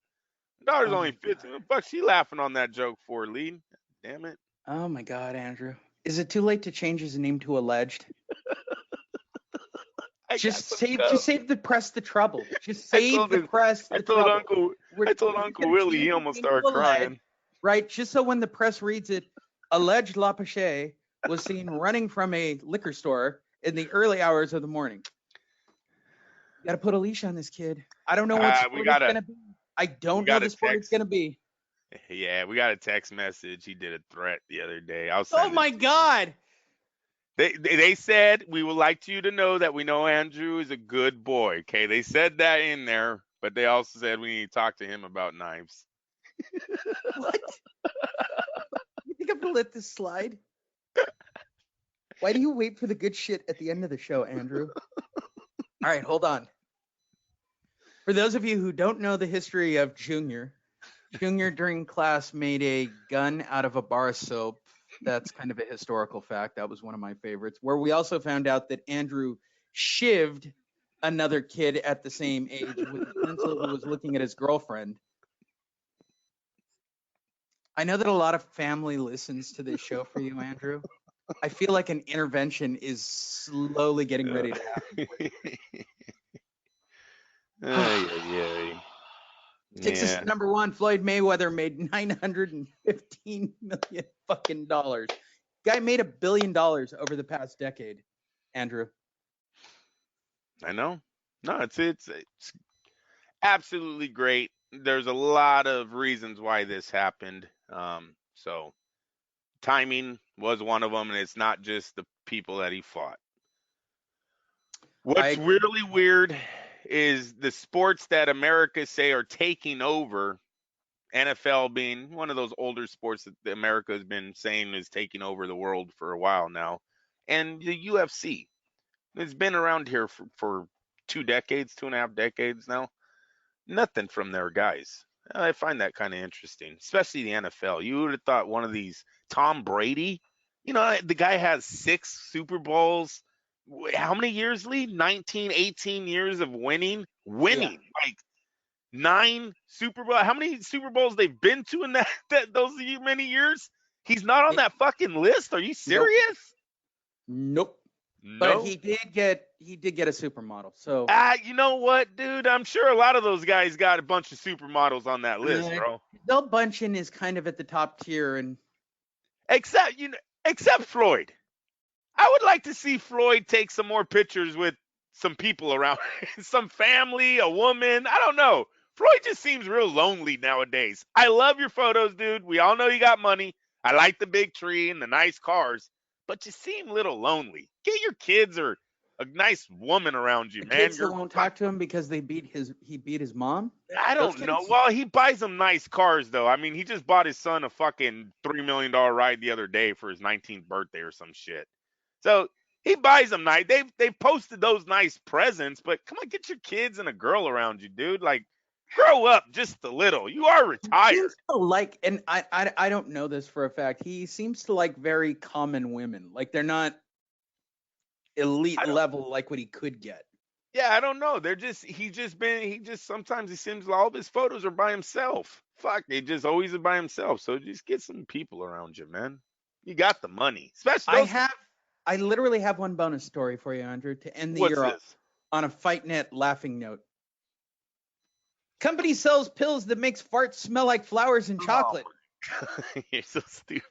Daughter's only 15 bucks. She laughing on that joke for Lee. Damn it. Oh my God, Andrew. Is it too late to change his name to Alleged? Just save the press the trouble. Just save the press the trouble. I told Uncle Willie, he almost started crying. Right, just so when the press reads it, alleged Lapache was seen running from a liquor store in the early hours of the morning. You got to put a leash on this kid. I don't know what sport it's going to be. I don't know the sport it's going to be. Yeah, we got a text message. He did a threat the other day. Oh my God. They said, we would like you to know that we know Andrew is a good boy. Okay, they said that in there, but they also said we need to talk to him about knives. What? You think I'm going to let this slide? Why do you wait for the good shit at the end of the show, Andrew? All right, hold on. For those of you who don't know the history of Junior during class made a gun out of a bar of soap. That's kind of a historical fact. That was one of my favorites. Where we also found out that Andrew shivved another kid at the same age with a pencil who was looking at his girlfriend. I know that a lot of family listens to this show for you, Andrew. I feel like an intervention is slowly getting ready to happen. Takes us to number one. Floyd Mayweather made $915 million fucking dollars. Guy made $1 billion over the past decade. Andrew, I know. No, it's absolutely great. There's a lot of reasons why this happened. So timing was one of them, and it's not just the people that he fought. What's really weird is the sports that America say are taking over, NFL being one of those older sports that America has been saying is taking over the world for a while now, and the UFC. It's been around here for 2 decades, 2.5 decades now. Nothing from their guys. I find that kind of interesting, especially the NFL. You would have thought one of these, Tom Brady, the guy has 6 Super Bowls. How many years, Lee? 19, 18 years of winning. Yeah. Like 9 Super Bowls. How many Super Bowls they've been to in those many years? He's not on that fucking list. Are you serious? Nope. But he did get a supermodel. So you know what, dude? I'm sure a lot of those guys got a bunch of supermodels on that list, bro. Bill Bunchen is kind of at the top tier, and except Floyd. I would like to see Floyd take some more pictures with some people around, some family, a woman. I don't know. Floyd just seems real lonely nowadays. I love your photos, dude. We all know you got money. I like the big tree and the nice cars, but you seem a little lonely. Get your kids or a nice woman around you, man. Kids still won't talk to him because he beat his mom? I don't know. Well, he buys them nice cars, though. I mean, he just bought his son a fucking $3 million ride the other day for his 19th birthday or some shit. So he buys them nice. They've posted those nice presents, but come on, get your kids and a girl around you, dude. Like, grow up just a little. You are retired. And I don't know this for a fact. He seems to like very common women. Like they're not elite level like what he could get. Yeah, I don't know. Sometimes it seems like all of his photos are by himself. Fuck, they just always are by himself. So just get some people around you, man. You got the money. Especially I literally have one bonus story for you, Andrew, to end the year on a Fight Net laughing note. Company sells pills that makes farts smell like flowers and chocolate. You're so stupid.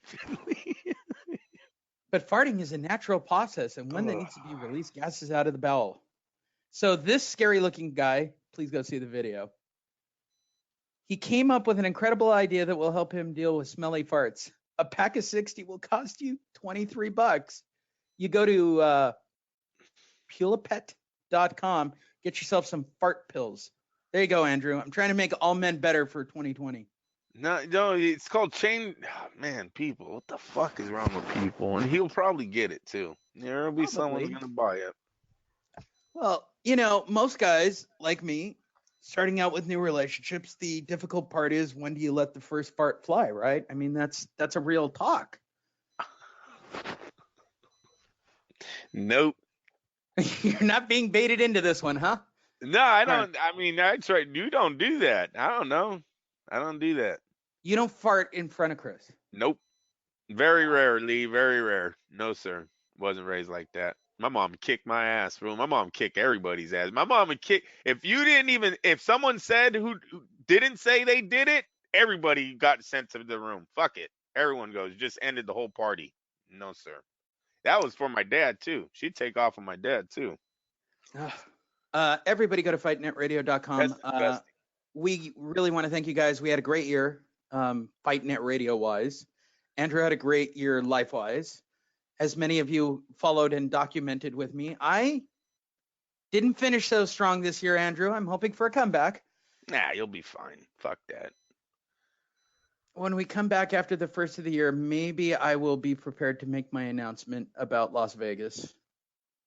But farting is a natural process, and when that needs to be released gases out of the bowel. So this scary-looking guy, please go see the video. He came up with an incredible idea that will help him deal with smelly farts. A pack of 60 will cost you $23. You go to pulapet.com, get yourself some fart pills. There you go, Andrew. I'm trying to make all men better for 2020. No, it's called chain. Oh, man, people, what the fuck is wrong with people? And he'll probably get it too. There'll be someone Probably. gonna buy it. Well, most guys like me, starting out with new relationships, the difficult part is when do you let the first fart fly, right? I mean, that's a real talk. Nope. You're not being baited into this one, huh? No, I don't. I mean, that's right. You don't do that. I don't know. I don't do that. You don't fart in front of Chris. Nope. Very rarely. Very rare. No, sir. Wasn't raised like that. My mom kicked my ass, bro. My mom kicked everybody's ass. My mom would kick. If someone said who didn't say they did it, everybody got sent to the room. Fuck it. Everyone goes. Just ended the whole party. No, sir. That was for my dad, too. She'd take off on my dad, too. Everybody go to fightnetradio.com. We really want to thank you guys. We had a great year, FightNet Radio-wise. Andrew had a great year life-wise. As many of you followed and documented with me, I didn't finish so strong this year, Andrew. I'm hoping for a comeback. Nah, you'll be fine. Fuck that. When we come back after the first of the year, maybe I will be prepared to make my announcement about Las Vegas.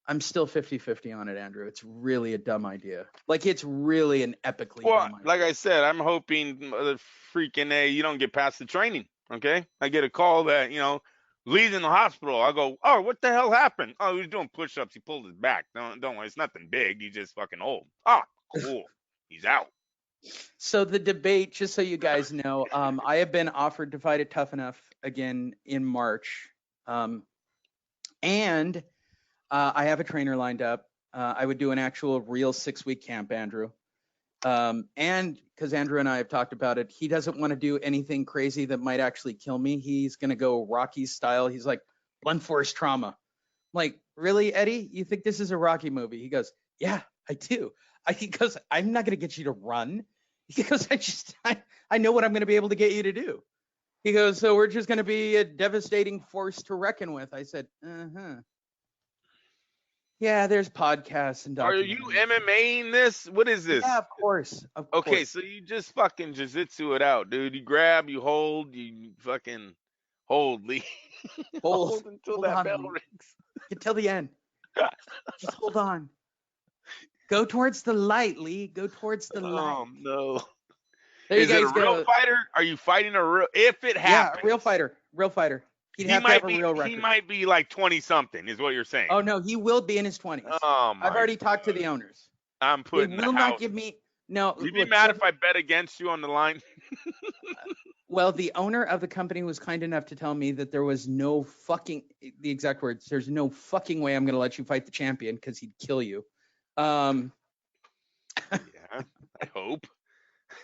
I'm still 50-50 on it, Andrew. It's really a dumb idea. Like, it's really an epically dumb idea. Like I said, I'm hoping the freaking you don't get past the training, okay? I get a call that, Lee's in the hospital. I go, oh, what the hell happened? Oh, he was doing push-ups. He pulled his back. Don't worry. It's nothing big. He's just fucking old. Oh, cool. He's out. So the debate, just so you guys know, I have been offered to fight at Tough Enough again in March. And I have a trainer lined up. I would do an actual real 6-week camp, Andrew. And because Andrew and I have talked about it, he doesn't want to do anything crazy that might actually kill me. He's going to go Rocky style. He's like, blunt force trauma. I'm like, really, Eddie? You think this is a Rocky movie? He goes, yeah, I do. He goes, I'm not going to get you to run. He goes, I know what I'm going to be able to get you to do. He goes, so we're just going to be a devastating force to reckon with. I said, yeah, there's podcasts and documentaries. Are you MMAing this? What is this? Yeah, of course. Okay, so you just fucking jiu-jitsu it out, dude. You grab, you hold, you fucking hold, Lee. Hold until that bell rings. Until the end. Just hold on. Go towards the light, Lee. Go towards the light. Oh, no. There is it a real fighter? Are you fighting a real? If it happens. Yeah, real fighter. Real fighter. He'd have to have a real record. He might be like 20-something is what you're saying. Oh, no, he will be in his 20s. Oh, my I've already talked to the owners. I'm putting They will not give me. No. Would you be mad if I bet against you on the line? Well, the owner of the company was kind enough to tell me that there was no fucking, the exact words, there's no fucking way I'm going to let you fight the champion because he'd kill you. Yeah, I hope.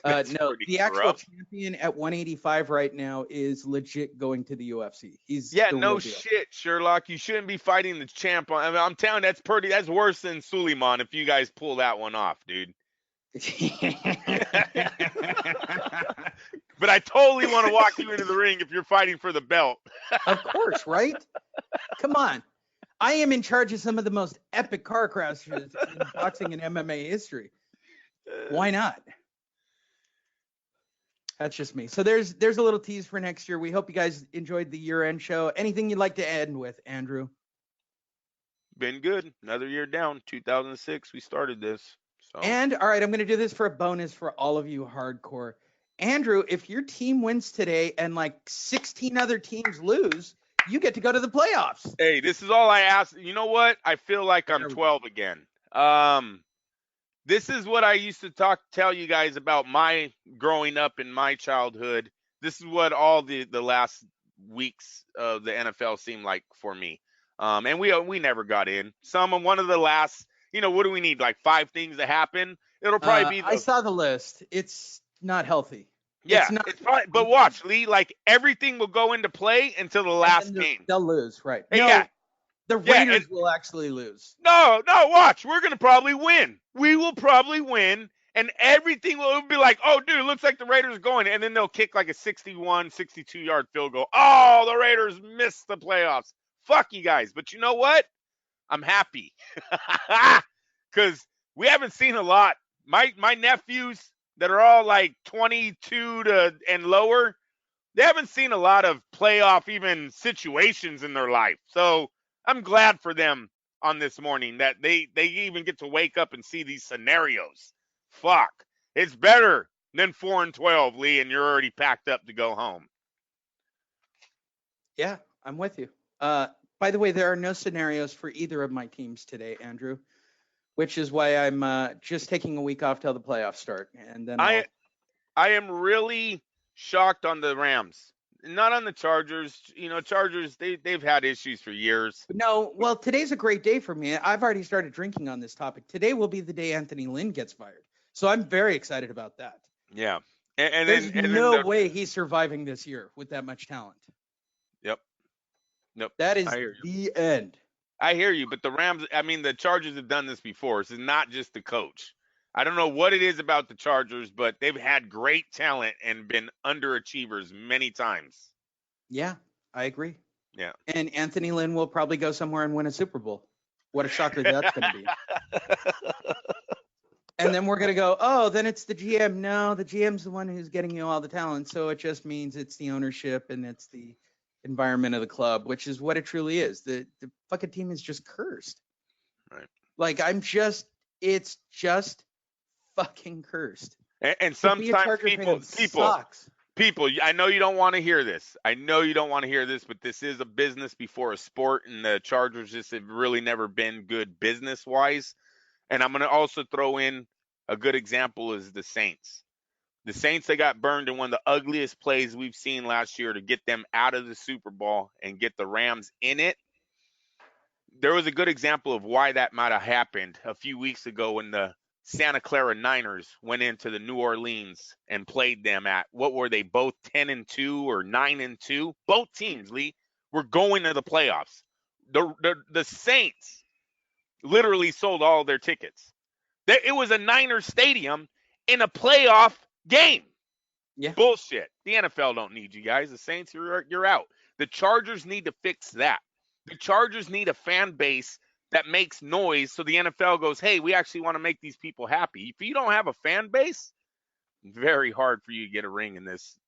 No, the actual champion at 185 right now is legit going to the UFC. He's no shit, Sherlock. You shouldn't be fighting the champ. I'm telling you, that's worse than Suleiman if you guys pull that one off, dude. But I totally want to walk you into the ring if you're fighting for the belt. Of course, right? Come on. I am in charge of some of the most epic car crashes in boxing and MMA history. Why not? That's just me. So there's a little tease for next year. We hope you guys enjoyed the year-end show. Anything you'd like to end with, Andrew? Been good. Another year down. 2006, we started this. So. And, all right, I'm going to do this for a bonus for all of you hardcore. Andrew, if your team wins today and like 16 other teams lose, you get to go to the playoffs. Hey, this is all I ask. You know what? I feel like I'm 12 again. This is what I used to tell you guys about my growing up in my childhood. This is what all the last weeks of the NFL seemed like for me. And we never got in. One of the last, what do we need? Like 5 things to happen. It'll probably be. I saw the list. It's not healthy. Yeah, it's probably, but watch, Lee. Like everything will go into play until the last game. They'll lose, right? Hey, no, yeah. The Raiders will actually lose. No, watch. We're going to probably win. We will probably win, and everything will be like, oh, dude, it looks like the Raiders are going. And then they'll kick like a 61, 62-yard field goal. Oh, the Raiders missed the playoffs. Fuck you guys. But you know what? I'm happy because we haven't seen a lot. My nephews, that are all like 22 and lower, they haven't seen a lot of playoff even situations in their life. So I'm glad for them on this morning that they even get to wake up and see these scenarios. Fuck. It's better than 4-12, Lee, and you're already packed up to go home. Yeah, I'm with you. By the way, there are no scenarios for either of my teams today, Andrew, which is why I'm just taking a week off till the playoffs start. And then I am really shocked on the Rams. Not on the Chargers. You know, Chargers, they've had issues for years. No, well, today's a great day for me. I've already started drinking on this topic. Today will be the day Anthony Lynn gets fired. So I'm very excited about that. Yeah. And There's then no way he's surviving this year with that much talent. Yep. Nope. That is the end. I hear you, but the Rams, I mean, the Chargers have done this before. This is not just the coach. I don't know what it is about the Chargers, but they've had great talent and been underachievers many times. Yeah, I agree. Yeah. And Anthony Lynn will probably go somewhere and win a Super Bowl. What a shocker that's going to be. And then we're going to go, oh, then it's the GM. No, the GM's the one who's getting you all the talent. So it just means it's the ownership and it's the environment of the club, which is what it truly is. The fucking team is just cursed. Right. Like, it's just fucking cursed. And sometimes people, I know you don't want to hear this. But this is a business before a sport, and the Chargers just have really never been good business-wise. And I'm going to also throw in a good example is the Saints. The Saints, they got burned in one of the ugliest plays we've seen last year to get them out of the Super Bowl and get the Rams in it. There was a good example of why that might have happened a few weeks ago when the Santa Clara Niners went into the New Orleans and played them at, what were they, both 10-2 or 9-2? Both teams, Lee, were going to the playoffs. The Saints literally sold all their tickets. It was a Niners stadium in a playoff game. Yeah. Bullshit. The NFL don't need you guys. The Saints, you're out. The Chargers need to fix that. The Chargers need a fan base that makes noise so the NFL goes, hey, we actually want to make these people happy. If you don't have a fan base, very hard for you to get a ring in this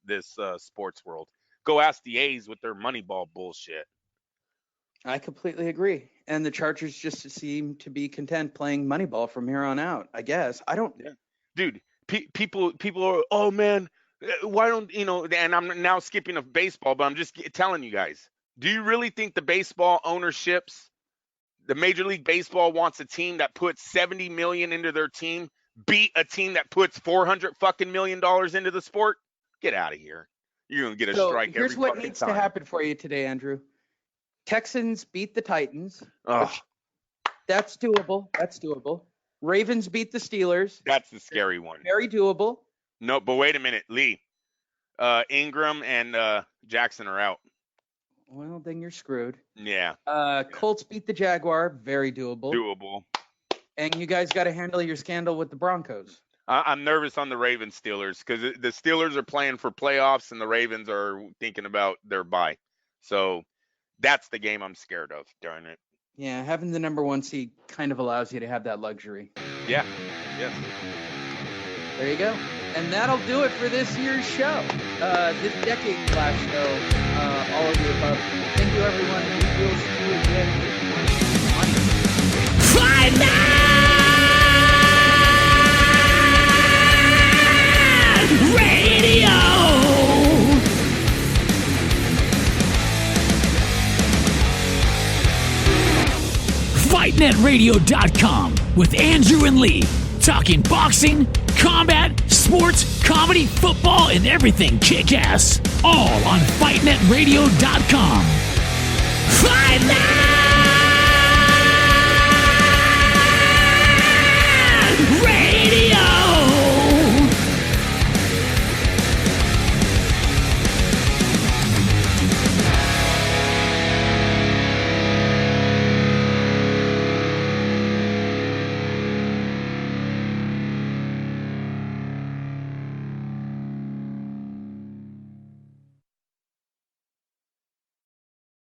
sports world. Go ask the A's with their Moneyball bullshit. I completely agree. And the Chargers just seem to be content playing Moneyball from here on out, I guess. I don't. Yeah. Dude, people are, oh, man, why don't, and I'm now skipping of baseball, but I'm just telling you guys, do you really think the baseball ownerships, the Major League Baseball wants a team that puts $70 million into their team beat a team that puts $400 fucking million into the sport? Get out of here. You're going to get a strike every fucking time. Here's what needs to happen for you today, Andrew. Texans beat the Titans. Oh. That's doable. Ravens beat the Steelers. That's the scary one. Very doable. No, but wait a minute, Lee. Ingram and Jackson are out. Well, then you're screwed. Yeah. Colts beat the Jaguar. Very doable. Doable. And you guys got to handle your scandal with the Broncos. I'm nervous on the Ravens Steelers because the Steelers are playing for playoffs and the Ravens are thinking about their bye. So that's the game I'm scared of, darn it. Yeah, having the number one seed kind of allows you to have that luxury. Yeah. Yes. There you go. And that'll do it for this year's show. This decade class show. All of the above. Thank you, everyone. We will see you again on Fight Night Radio. FightNetRadio.com with Andrew and Lee. Talking boxing, combat, sports, comedy, football, and everything kick-ass. All on FightNetRadio.com. Fight Night!